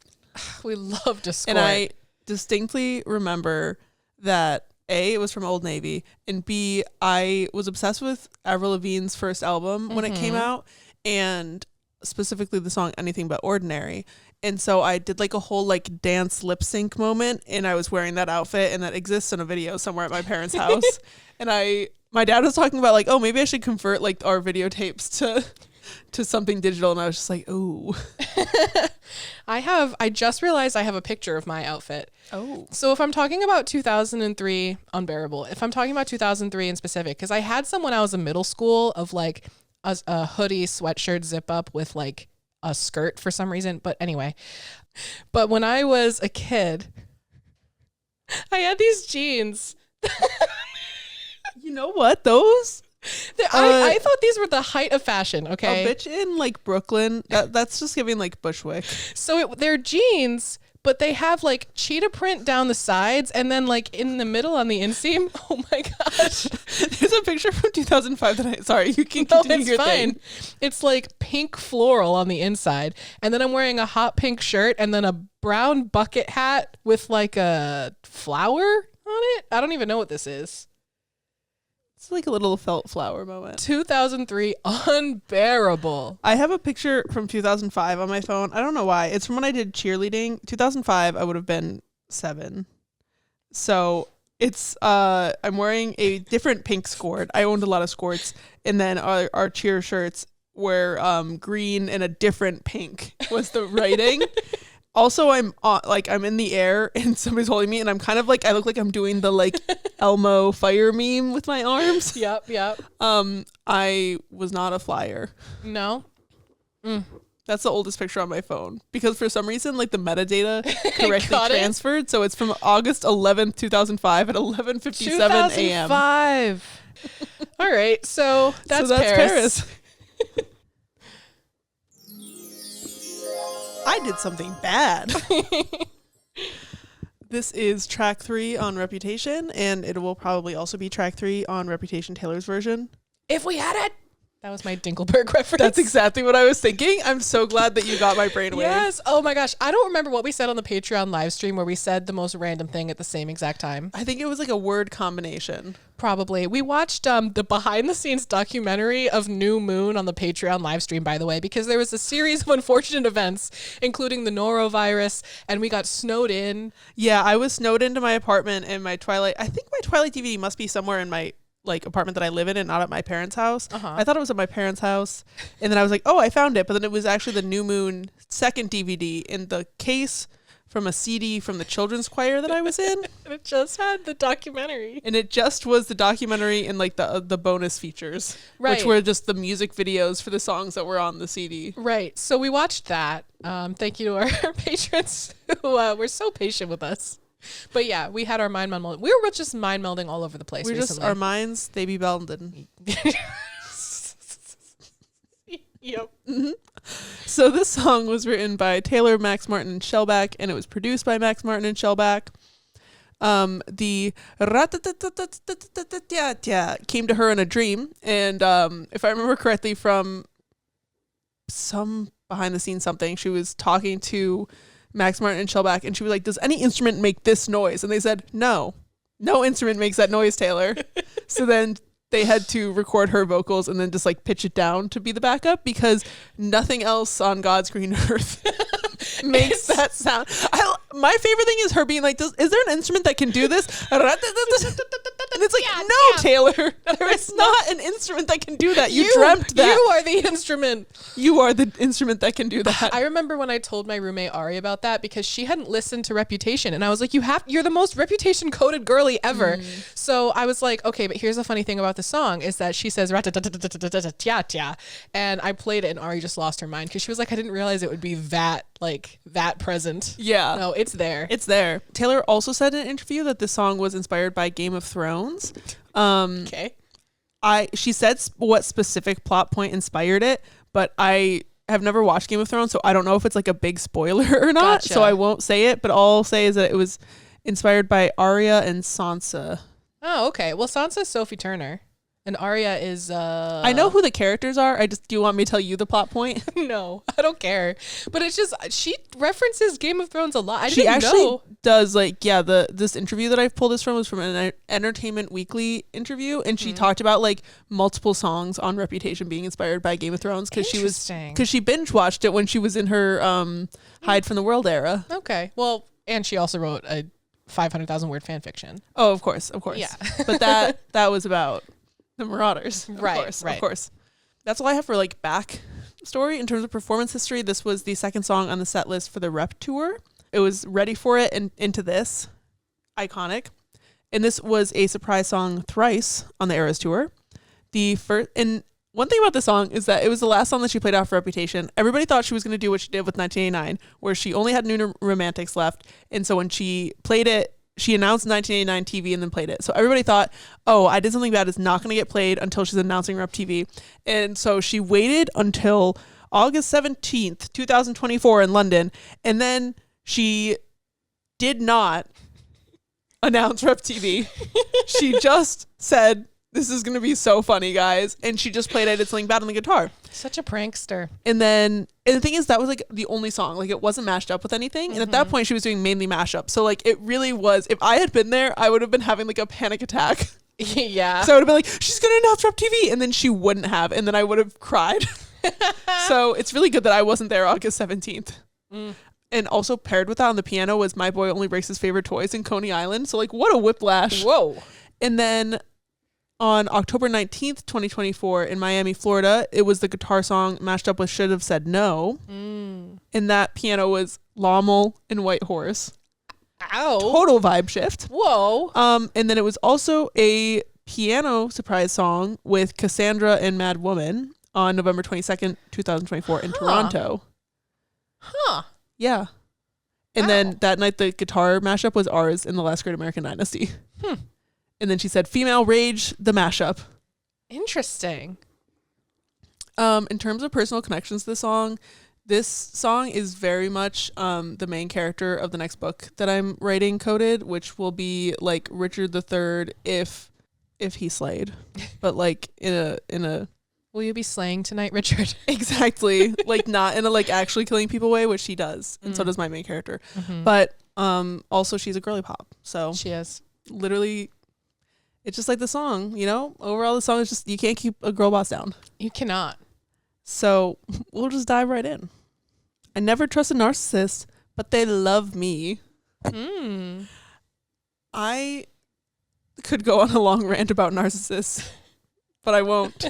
We loved a skirt. And I distinctly remember that A, it was from Old Navy, and B, I was obsessed with Avril Lavigne's first album when it came out, and specifically the song Anything But Ordinary. And so I did like a whole like dance lip sync moment, and I was wearing that outfit, and that exists in a video somewhere at my parents' house. And my dad was talking about like, oh, maybe I should convert like our videotapes to something digital. And I was just like, ooh. I just realized I have a picture of my outfit. Oh. So if I'm talking about 2003, unbearable. If I'm talking about 2003 in specific, because I had some when I was in middle school of like a hoodie, sweatshirt, zip up with like a skirt for some reason. But anyway, but when I was a kid, I had these jeans. You know what? Those? I thought these were the height of fashion, okay? A bitch in like Brooklyn, that's just giving like Bushwick. So they're jeans, but they have like cheetah print down the sides and then like in the middle on the inseam. Oh my gosh. There's a picture from 2005 that sorry, you can continue your thing. It's like pink floral on the inside. And then I'm wearing a hot pink shirt and then a brown bucket hat with like a flower on it. I don't even know what this is. It's like a little felt flower moment. 2003, unbearable. I have a picture from 2005 on my phone. I don't know why. It's from when I did cheerleading. 2005, I would have been 7. So it's I'm wearing a different pink skirt. I owned a lot of skirts, and then our cheer shirts were green and a different pink was the writing. Also, I'm in the air and somebody's holding me, and I'm kind of like, I look like I'm doing the like Elmo fire meme with my arms. Yep. I was not a flyer. No. That's the oldest picture on my phone because for some reason, like the metadata correctly transferred. So it's from August 11th, 2005 at 11:57 a.m. 2005. All right. So that's Paris. I did something bad. This is track 3 on Reputation, and it will probably also be track 3 on Reputation Taylor's version. If we had it. That was my Dinkelberg reference. That's exactly what I was thinking. I'm so glad that you got my brainwave. Yes. Oh my gosh. I don't remember what we said on the Patreon live stream where we said the most random thing at the same exact time. I think it was like a word combination. Probably. We watched the behind the scenes documentary of New Moon on the Patreon live stream, by the way, because there was a series of unfortunate events, including the norovirus, and we got snowed in. Yeah, I was snowed into my apartment, and I think my Twilight DVD must be somewhere in my like apartment that I live in and not at my parents' house. I thought it was at my parents' house, and then I was like, oh, I found it, but then it was actually the New Moon second DVD in the case from a CD from the children's choir that I was in. And it just had the documentary. And it just was the documentary and like the bonus features, right, which were just the music videos for the songs that were on the CD. Right. So we watched that. Thank you to our patrons who were so patient with us. But yeah, we had our mind melding. We were just mind melding all over the place. We're recently. just, our minds, they be melding. Yep. Mm-hmm. So this song was written by Taylor, Max Martin, and Shellback, and it was produced by Max Martin and Shellback. The ratatatatatatata came to her in a dream, and if I remember correctly from some behind the scenes something, she was talking to Max Martin and Shellback, and she was like, does any instrument make this noise? And they said, no instrument makes that noise, Taylor. So then they had to record her vocals and then just like pitch it down to be the backup because nothing else on God's green earth makes that sound. My favorite thing is her being like, is there an instrument that can do this? And it's like, no, Taylor, there is not an instrument that can do that. You dreamt that. You are the instrument. You are the instrument that can do that. I remember when I told my roommate Ari about that because she hadn't listened to Reputation, and I was like, you're the most Reputation coded girly ever. So I was like, okay, but here's the funny thing about the song is that she says ratatatatatatata, and I played it, and Ari just lost her mind because she was like, I didn't realize it would be that present. Yeah. No, it's there. It's there. Taylor also said in an interview that the song was inspired by Game of Thrones. Okay. She said what specific plot point inspired it, but I have never watched Game of Thrones, so I don't know if it's like a big spoiler or not. Gotcha. So I won't say it, but all I'll say is that it was inspired by Arya and Sansa. Oh, okay. Well, Sansa's Sophie Turner, and Arya is. I know who the characters are. Do you want me to tell you the plot point? No, I don't care. But it's just she references Game of Thrones a lot. She actually does this interview that I've pulled this from was from an Entertainment Weekly interview, and she talked about like multiple songs on Reputation being inspired by Game of Thrones because she binge watched it when she was in her Hide from the World era. Okay, well, and she also wrote a 500,000 word fan fiction. Oh, of course. Yeah, but that was about the Marauders. Of course. That's all I have for like back story in terms of performance history. This was the second song on the set list for the Rep tour. It was Ready for It and Into This. Iconic. And this was a surprise song thrice on the Eras tour. And one thing about the song is that it was the last song that she played out for Reputation. Everybody thought she was going to do what she did with 1989, where she only had New Romantics left. And so when she played it, she announced 1989 TV and then played it. So everybody thought, oh, I Did Something Bad is not going to get played until she's announcing Rep TV. And so she waited until August 17th, 2024 in London. And then she did not announce Rep TV. She just said, this is going to be so funny, guys. And she just played I Did Something Bad on the guitar. Such a prankster. And the thing is, that was like the only song. Like it wasn't mashed up with anything. And at that point, she was doing mainly mashup. So like it really was, if I had been there, I would have been having like a panic attack. Yeah. So I would have been like, she's going to announce Rep TV. And then she wouldn't have. And then I would have cried. So it's really good that I wasn't there August 17th. And also paired with that on the piano was My Boy Only Breaks His Favorite Toys in Coney Island. So like what a whiplash. Whoa. And then on October 19th, 2024 in Miami, Florida, it was the guitar song mashed up with Should Have Said No. And that piano was Lommel and White Horse. Ow. Total vibe shift. Whoa. And then it was also a piano surprise song with Cassandra and Mad Woman on November 22nd, 2024 in Toronto. Yeah. And then that night, the guitar mashup was ours in The Last Great American Dynasty. And then she said, Female Rage, the mashup. Interesting. In terms of personal connections to the song, this song is very much the main character of the next book that I'm writing coded, which will be like Richard III if he slayed, but like in a Will you be slaying tonight, Richard? Exactly. Like not in a like actually killing people way, which she does. And so does my main character. But also she's a girly pop. So She is. literally it's just like the song, you know? Overall the song is just you can't keep a girl boss down. You cannot. So we'll just dive right in. I never trust a narcissist, but they love me. I could go on a long rant about narcissists, but I won't.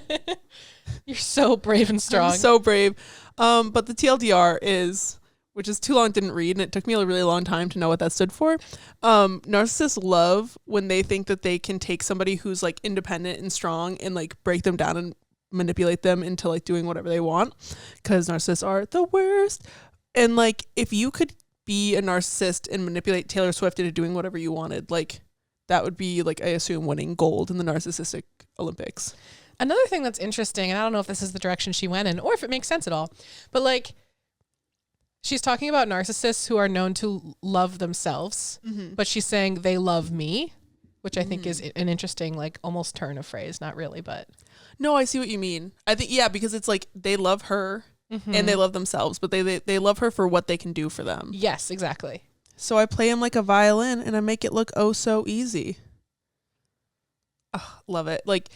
You're so brave and strong. I'm so brave. But the TLDR is, which is too long, didn't read, and it took me a really long time to know what that stood for. Narcissists love when they think that they can take somebody who's like independent and strong and like break them down and manipulate them into like doing whatever they want, because narcissists are the worst. And like if you could be a narcissist and manipulate Taylor Swift into doing whatever you wanted, like that would be like, I assume, winning gold in the narcissistic Olympics. Another thing that's interesting, and I don't know if this is the direction she went in or if it makes sense at all, but like she's talking about narcissists who are known to love themselves, but she's saying they love me, which I think is an interesting, like almost turn of phrase. Not really, but. No, I see what you mean. I think, yeah, because it's like they love her and they love themselves, but they love her for what they can do for them. Yes, exactly. So I play him like a violin and I make it look oh so easy. Oh, love it. Like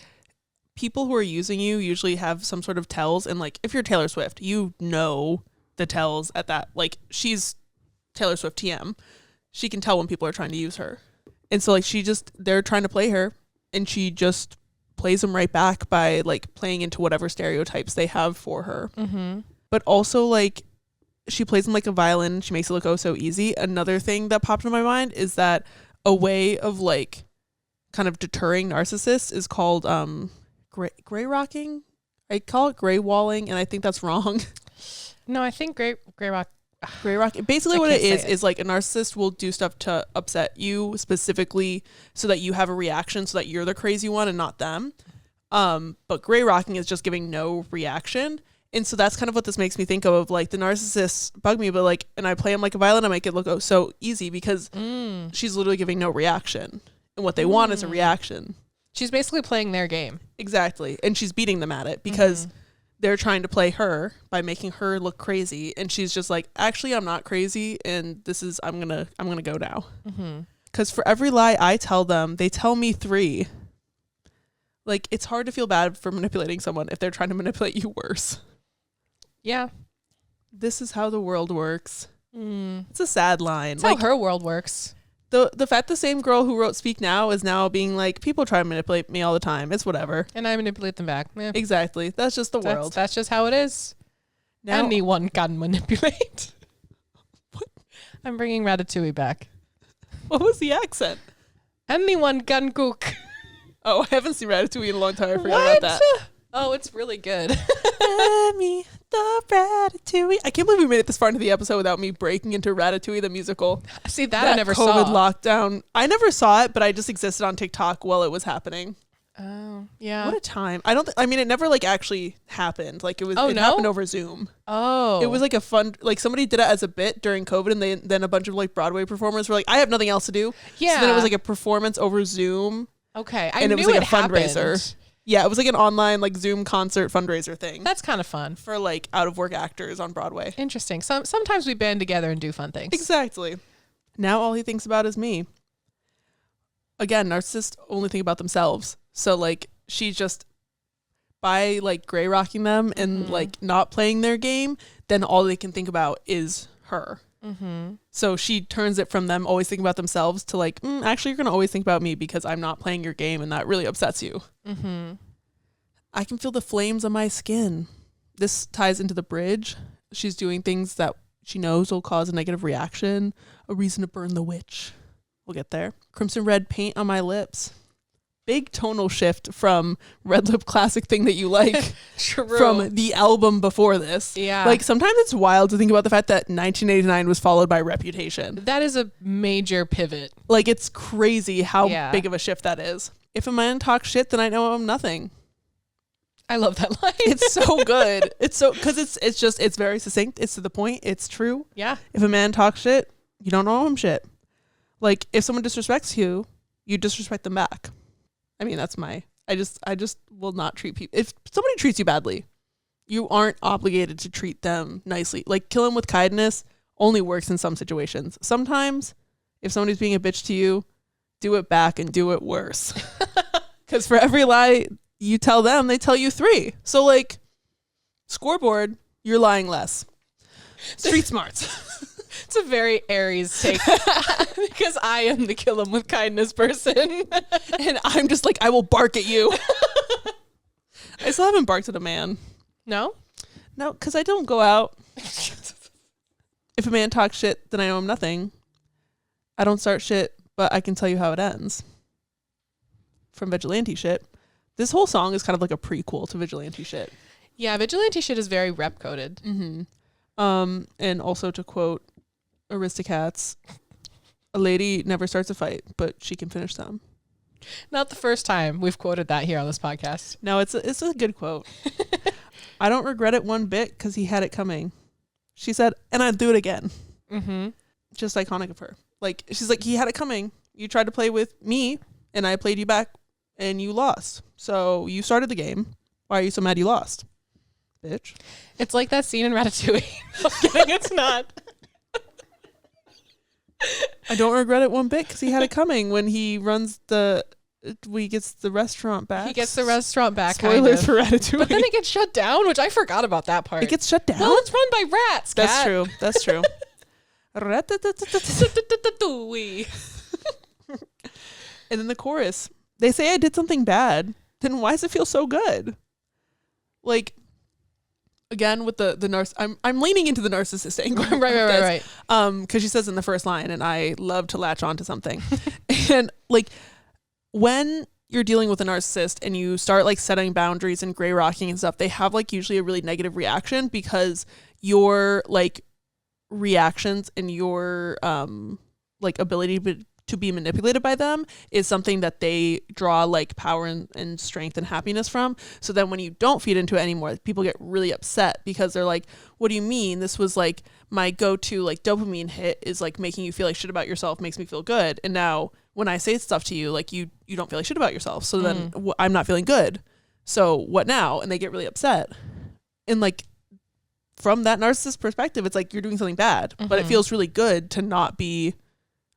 people who are using you usually have some sort of tells, and like if you're Taylor Swift, you know the tells at that. Like she's Taylor Swift TM. She can tell when people are trying to use her. And so like they're trying to play her and she just plays them right back by like playing into whatever stereotypes they have for her. But also like she plays them like a violin. She makes it look oh so easy. Another thing that popped in my mind is that a way of like kind of deterring narcissists is called gray rocking. I call it gray walling, and I think that's wrong. No, I think gray rock. Gray rock. Basically what it is like a narcissist will do stuff to upset you specifically so that you have a reaction, so that you're the crazy one and not them. But gray rocking is just giving no reaction. And so that's kind of what this makes me think of like the narcissists bug me, but like, and I play them like a violin, I make it look oh so easy because she's literally giving no reaction. And what they want is a reaction. She's basically playing their game. Exactly. And she's beating them at it because they're trying to play her by making her look crazy. And she's just like, actually, I'm not crazy. And this is, I'm going to go now. Because for every lie I tell them, they tell me 3. Like, it's hard to feel bad for manipulating someone if they're trying to manipulate you worse. Yeah. This is how the world works. It's a sad line. It's like, how her world works. The fact the same girl who wrote Speak Now is now being like, people try to manipulate me all the time. It's whatever. And I manipulate them back. Yeah. Exactly. That's just the world. That's just how it is. Now, anyone can manipulate. What? I'm bringing Ratatouille back. What was the accent? Anyone can cook. Oh, I haven't seen Ratatouille in a long time. I forgot about that. Oh, it's really good. Me, the Ratatouille. I can't believe we made it this far into the episode without me breaking into Ratatouille the musical. See, that I never saw. COVID saw. lockdown. I never saw it, but I just existed on TikTok while it was happening. Oh, yeah. What a time. I mean, it never like actually happened. Like it happened over Zoom. Oh. It was like a fun, like somebody did it as a bit during COVID, and then a bunch of like Broadway performers were like, I have nothing else to do. Yeah. So then it was like a performance over Zoom. Okay. And it was like a fundraiser. Yeah, it was like an online like Zoom concert fundraiser thing. That's kind of fun. For like out of work actors on Broadway. Interesting. Sometimes we band together and do fun things. Exactly. Now all he thinks about is me. Again, narcissists only think about themselves. So like she just, by like gray rocking them and like not playing their game, then all they can think about is her. So she turns it from them always thinking about themselves to like, actually you're going to always think about me because I'm not playing your game, and that really upsets you. I can feel the flames on my skin. This ties into the bridge. She's doing things that she knows will cause a negative reaction, a reason to burn the witch. We'll get there. Crimson red paint on my lips. Big tonal shift from Red Lip Classic Thing That You Like. True. From the album before this. Yeah. Like sometimes it's wild to think about the fact that 1989 was followed by Reputation. That is a major pivot. Like it's crazy how big of a shift that is. If a man talks shit, then I know I'm nothing. I love that line. It's so good. It's so, because it's very succinct. It's to the point. It's true. Yeah. If a man talks shit, you don't know him shit. Like if someone disrespects you, you disrespect them back. I mean, that's my I just will not treat people. If somebody treats you badly, you aren't obligated to treat them nicely. Like, kill them with kindness only works in some situations. Sometimes, if somebody's being a bitch to you, do it back and do it worse. Because for every lie you tell them, they tell you 3. So, like, scoreboard, you're lying less. Street smarts. It's a very Aries take because I am the kill them with kindness person. And I'm just like, I will bark at you. I still haven't barked at a man. No, because I don't go out. If a man talks shit, then I owe him nothing. I don't start shit, but I can tell you how it ends. From vigilante shit. This whole song is kind of like a prequel to vigilante shit. Yeah, vigilante shit is very rep coded. Mm-hmm. And also to quote Aristocats, a lady never starts a fight, but she can finish them. Not the first time we've quoted that here on this podcast. No, it's a good quote. I don't regret it one bit because he had it coming. She said, and I'd do it again. Mm-hmm. Just iconic of her. Like, she's like, he had it coming. You tried to play with me, and I played you back, and you lost. So you started the game. Why are you so mad you lost? Bitch. It's like that scene in Ratatouille. I'm kidding, it's not. I don't regret it one bit because he had it coming when he runs he gets the restaurant back. He gets the restaurant back. Spoilers for Ratatouille. But then it gets shut down, which I forgot about that part. It gets shut down? Well, it's run by rats, Kat. That's true. That's true. Ratatouille. And then the chorus. They say I did something bad. Then why does it feel so good? Like, again, with the nurse, I'm leaning into the narcissist angle. Right. Because she says in the first line, and I love to latch on to something. And like, when you're dealing with a narcissist and you start like setting boundaries and gray rocking and stuff, they have like usually a really negative reaction because your like reactions and your like ability to be manipulated by them is something that they draw like power and strength and happiness from. So then when you don't feed into it anymore, people get really upset because they're like, what do you mean? This was like my go-to like dopamine hit is like making you feel like shit about yourself, makes me feel good. And now when I say stuff to you, like you don't feel like shit about yourself. So then I'm not feeling good. So what now? And they get really upset. And like from that narcissist perspective, it's like you're doing something bad, but it feels really good to not be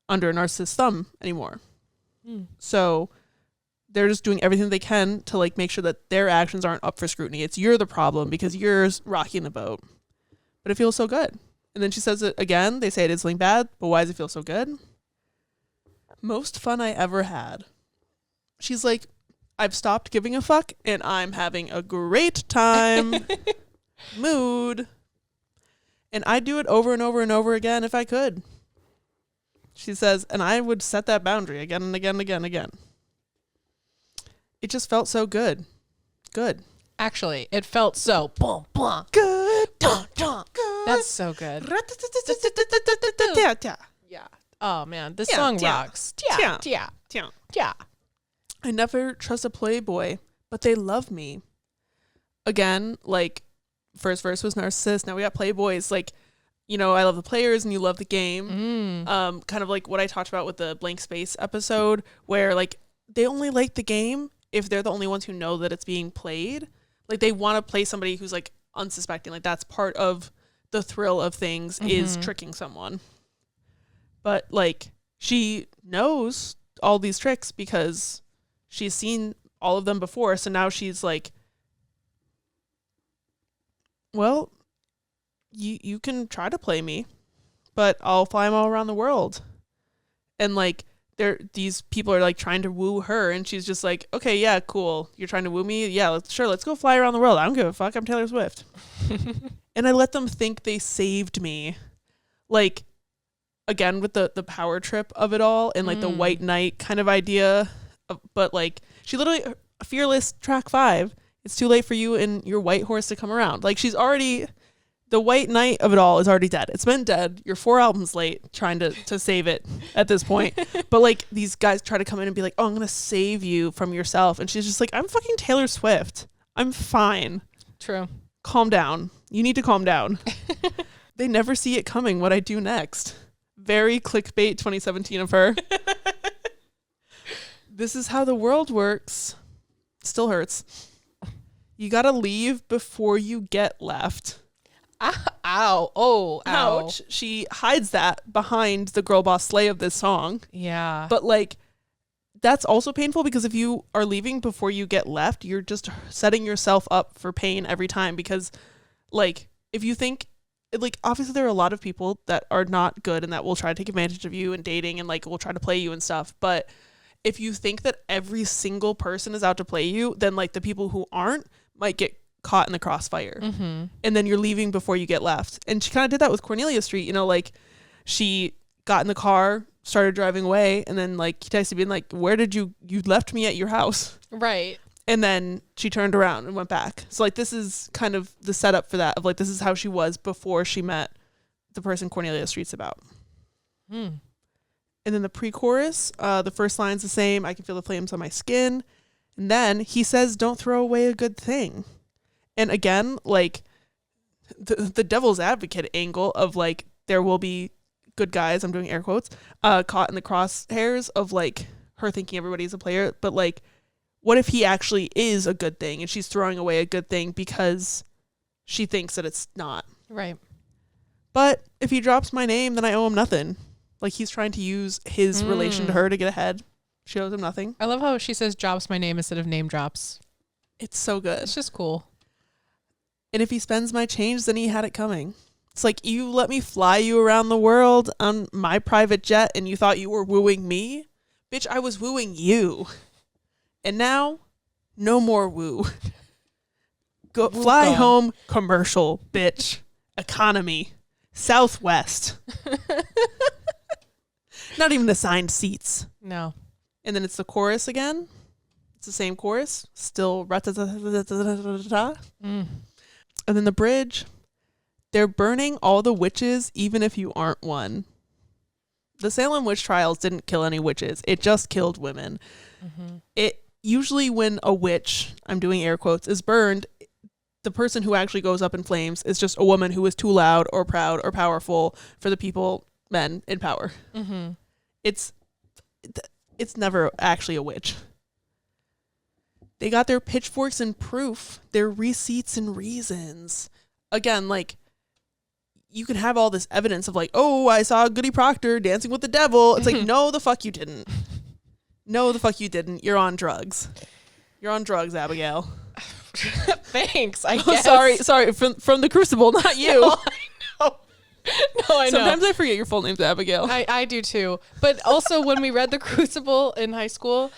under a narcissist's thumb anymore. So they're just doing everything they can to like make sure that their actions aren't up for scrutiny. It's you're the problem because you're rocking the boat. But it feels so good. And then she says it again. They say it is something bad, but why does it feel so good? Most fun I ever had. She's like, I've stopped giving a fuck and I'm having a great time. Mood. And I'd do it over and over and over again if I could. She says, and I would set that boundary again and again and again and again. It just felt so good. Good. Actually, it felt so boom, boom. Good. Dun, dun. That's so good. Yeah. Oh, man. This song rocks. Yeah. I never trust a playboy, but they love me. Again, like, first verse was narcissist. Now we got playboys. Like, you know, I love the players and you love the game. Kind of like what I talked about with the blank space episode where like they only like the game if they're the only ones who know that it's being played. Like they want to play somebody who's like unsuspecting. Like that's part of the thrill of things is tricking someone. But like she knows all these tricks because she's seen all of them before. So now she's like, well, you can try to play me, but I'll fly them all around the world. And like these people are like trying to woo her and she's just like, okay, yeah, cool. You're trying to woo me? Yeah, let's go fly around the world. I don't give a fuck. I'm Taylor Swift. And I let them think they saved me. Like, again, with the power trip of it all and like the white knight kind of idea. But like, she literally, Fearless track 5, it's too late for you and your white horse to come around. Like she's already... The white knight of it all is already dead. It's been dead. You're 4 albums late trying to save it at this point. But like these guys try to come in and be like, oh, I'm going to save you from yourself. And she's just like, I'm fucking Taylor Swift. I'm fine. True. Calm down. You need to calm down. They never see it coming what I do next. Very clickbait 2017 of her. This is how the world works. Still hurts. You gotta leave before you get left. Ow. Oh, Ouch. She hides that behind the girl boss slay of this song. Yeah. But like, that's also painful because if you are leaving before you get left, you're just setting yourself up for pain every time. Because like, if you think, like, obviously there are a lot of people that are not good and that will try to take advantage of you and dating and like will try to play you and stuff. But if you think that every single person is out to play you, then like the people who aren't might get caught in the crossfire. And then you're leaving before you get left. And she kind of did that with Cornelia Street, you know, like she got in the car, started driving away, and then like he texted being like, where did you left me at your house? Right. And then she turned around and went back. So like this is kind of the setup for that of like this is how she was before she met the person Cornelia Street's about. And then the pre-chorus, the first line's the same. I can feel the flames on my skin. And then he says, don't throw away a good thing. And again, like the devil's advocate angle of like there will be good guys, I'm doing air quotes, caught in the crosshairs of like her thinking everybody's a player. But like, what if he actually is a good thing and she's throwing away a good thing because she thinks that it's not? Right. But if he drops my name, then I owe him nothing. Like he's trying to use his relation to her to get ahead. She owes him nothing. I love how she says drops my name instead of name drops. It's so good. It's just cool. And if he spends my change, then he had it coming. It's like, you let me fly you around the world on my private jet and you thought you were wooing me? Bitch, I was wooing you. And now, no more woo. Go fly gone. home, commercial, bitch. Economy. Southwest. Not even assigned seats. No. And then it's the chorus again. It's the same chorus. Still ratatatatatatata. And then the bridge. They're burning all the witches, even if you aren't one. The Salem witch trials didn't kill any witches. It just killed women. It usually when a witch, I'm doing air quotes, is burned, the person who actually goes up in flames is just a woman who is too loud or proud or powerful for the people, men in power. It's never actually a witch. They got their pitchforks and proof, their receipts and reasons. Again, like, you can have all this evidence of like, oh, I saw Goody Proctor dancing with the devil. It's like, no, the fuck you didn't. No, the fuck you didn't. You're on drugs. You're on drugs, Abigail. Thanks, I Oh, guess. sorry. From the Crucible, not you. No, I know. No, I know. Sometimes I forget your full name's Abigail. I do too. But also when we read The Crucible in high school,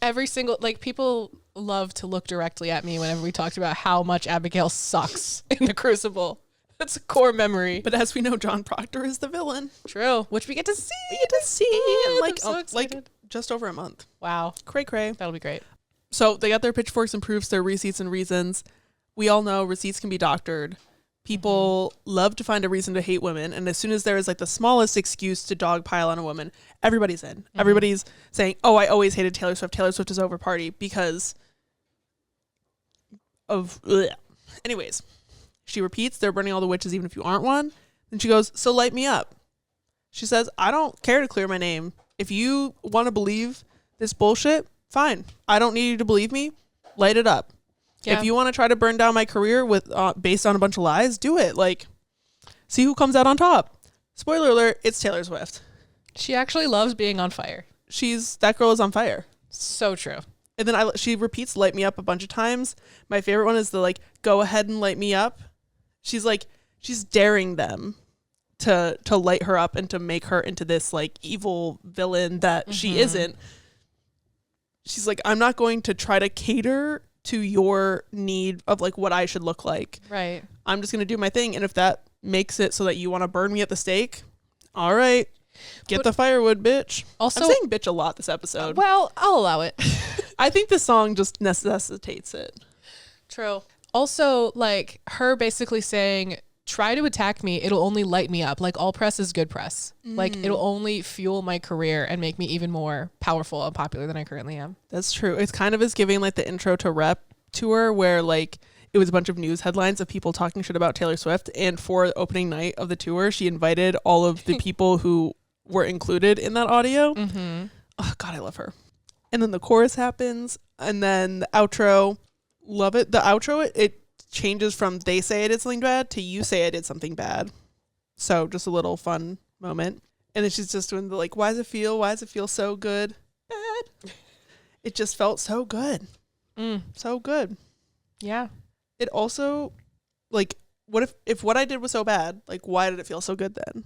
every single, like, people love to look directly at me whenever we talked about how much Abigail sucks in The Crucible. That's a core memory. But as we know, John Proctor is the villain. True. Which we get to see. in I'm so excited. like just over a month. Wow. Cray. That'll be great. So they got their pitchforks and proofs, their receipts and reasons. We all know receipts can be doctored. People love to find a reason to hate women. And as soon as there is like the smallest excuse to dogpile on a woman, everybody's in. Everybody's saying, oh, I always hated Taylor Swift. Taylor Swift is over party because of... Ugh. Anyways, she repeats, they're burning all the witches even if you aren't one. Then she goes, so light me up. She says, I don't care to clear my name. If you want to believe this bullshit, fine. I don't need you to believe me. Light it up. Yeah. If you want to try to burn down my career with based on a bunch of lies, do it. Like, see who comes out on top. Spoiler alert, it's Taylor Swift. She actually loves being on fire. That girl is on fire. So true. And then she repeats light me up a bunch of times. My favorite one is the like, go ahead and light me up. She's daring them to light her up and to make her into this like evil villain that she isn't. She's like, I'm not going to try to cater to your need of like what I should look like. Right. I'm just going to do my thing. And if that makes it so that you want to burn me at the stake, all right, get the firewood, bitch. Also, I'm saying bitch a lot this episode. Well, I'll allow it. I think the song just necessitates it. True. Also, like, her basically saying, try to attack me, it'll only light me up. Like, all press is good press. Like, it'll only fuel my career and make me even more powerful and popular than I currently am. That's true. It's kind of as giving like the intro to Rep tour where like it was a bunch of news headlines of people talking shit about Taylor Swift. And for the opening night of the tour, she invited all of the people who were included in that audio. Oh, God, I love her. And then the chorus happens. And then the outro, love it. The outro, it changes from they say I did something bad to you say I did something bad. So just a little fun moment. And then she's just doing the like, why does it feel so good? Bad. It just felt so good. So good. Yeah. It also, like, what if what I did was so bad, like, why did it feel so good then?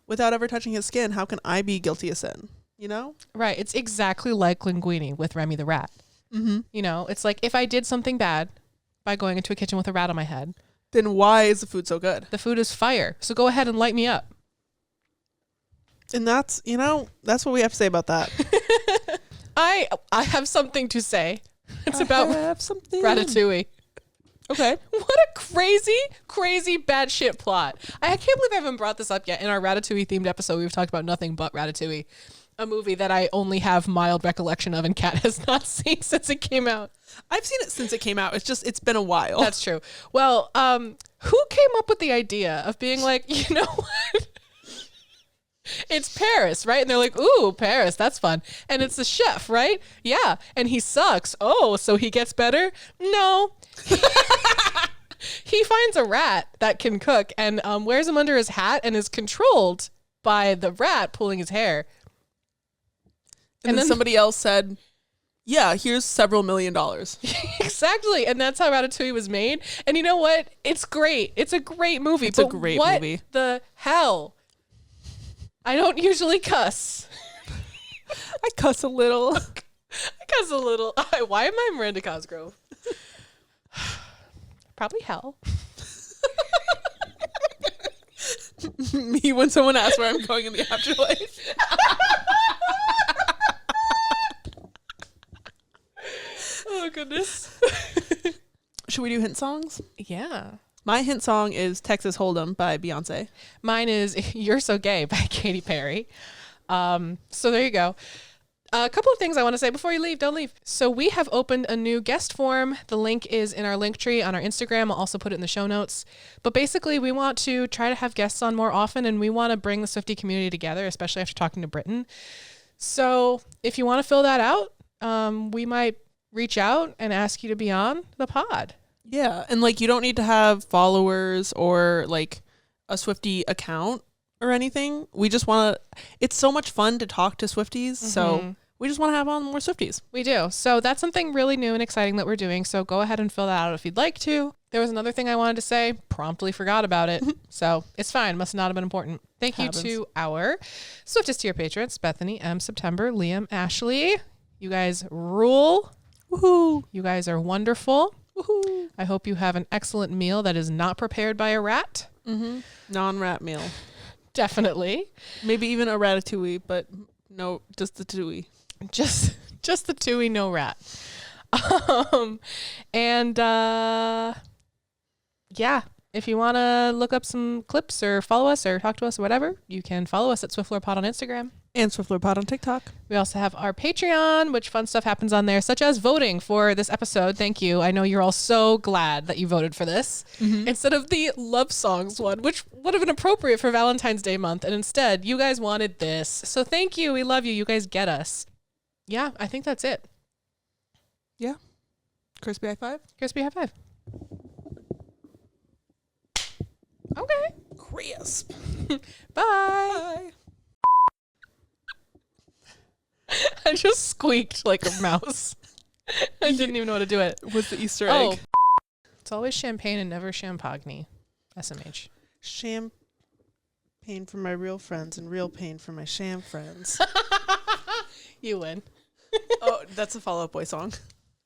Without ever touching his skin, how can I be guilty of sin? You know? Right. It's exactly like Linguini with Remy the rat. Mm-hmm. You know, it's like if I did something bad by going into a kitchen with a rat on my head, then why is the food so good? the food is fire. So go ahead and light me up. And that's, you know, that's what we have to say about that. I have something to say. It's about Ratatouille. Okay. What a crazy bad shit plot. I can't believe I haven't brought this up yet. In our Ratatouille themed episode, we've talked about nothing but Ratatouille, a movie that I only have mild recollection of and Kat has not seen since it came out. I've seen it since it came out. It's been a while. That's true. Well, who came up with the idea of being like, you know what? It's Paris, right? And they're like, ooh, Paris, that's fun. And it's the chef, right? Yeah. And he sucks. Oh, so he gets better? No. He finds a rat that can cook and wears him under his hat and is controlled by the rat pulling his hair. And then somebody else said, yeah, here's several $1 million. Exactly. And that's how Ratatouille was made. And you know what? It's great. It's a great movie. It's a great movie. What the hell? I don't usually cuss. I cuss a little. Why am I Miranda Cosgrove? Probably hell. Me when someone asks where I'm going in the afterlife. Oh, goodness. Should we do hint songs? Yeah. My hint song is Texas Hold'em by Beyonce. Mine is You're So Gay by Katy Perry. So there you go. A couple of things I want to say before you leave. Don't leave. So we have opened a new guest form. The link is in our link tree on our Instagram. I'll also put it in the show notes. But basically, we want to try to have guests on more often, and we want to bring the Swiftie community together, especially after talking to Britton. So if you want to fill that out, we might reach out and ask you to be on the pod. Yeah, and like you don't need to have followers or like a Swiftie account or anything. We just want to, it's so much fun to talk to Swifties, so we just want to have on more Swifties. We do. So that's something really new and exciting that we're doing. So go ahead and fill that out if you'd like to. There was another thing I wanted to say, promptly forgot about it. So it's fine. Must not have been important. Thank you to our Swiftest tier patrons, Bethany, M, September, Liam, Ashley. You guys rule. Woohoo. You guys are wonderful. Woohoo. I hope you have an excellent meal that is not prepared by a rat. Non-rat meal. Definitely. Maybe even a ratatouille, but no, just the tui. Just the tui, no rat. Yeah, if you want to look up some clips or follow us or talk to us or whatever, you can follow us at Swiftlore Pod on Instagram. And Swiftlore Pod on TikTok. We also have our Patreon, which fun stuff happens on there, such as voting for this episode. Thank you. I know you're all so glad that you voted for this instead of the love songs one, which would have been appropriate for Valentine's Day month. And instead, you guys wanted this. So thank you. We love you. You guys get us. Yeah, I think that's it. Yeah. Crispy high five. Crispy high five. Okay. Crisp. Bye. I just squeaked like a mouse. I didn't even know how to do it. With the Easter egg. It's always champagne and never champagne. SMH. Champagne for my real friends and real pain for my sham friends. You win. Oh, that's a Fall Out Boy song.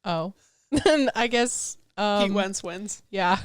Oh. Then I guess Pete Wentz wins. Yeah.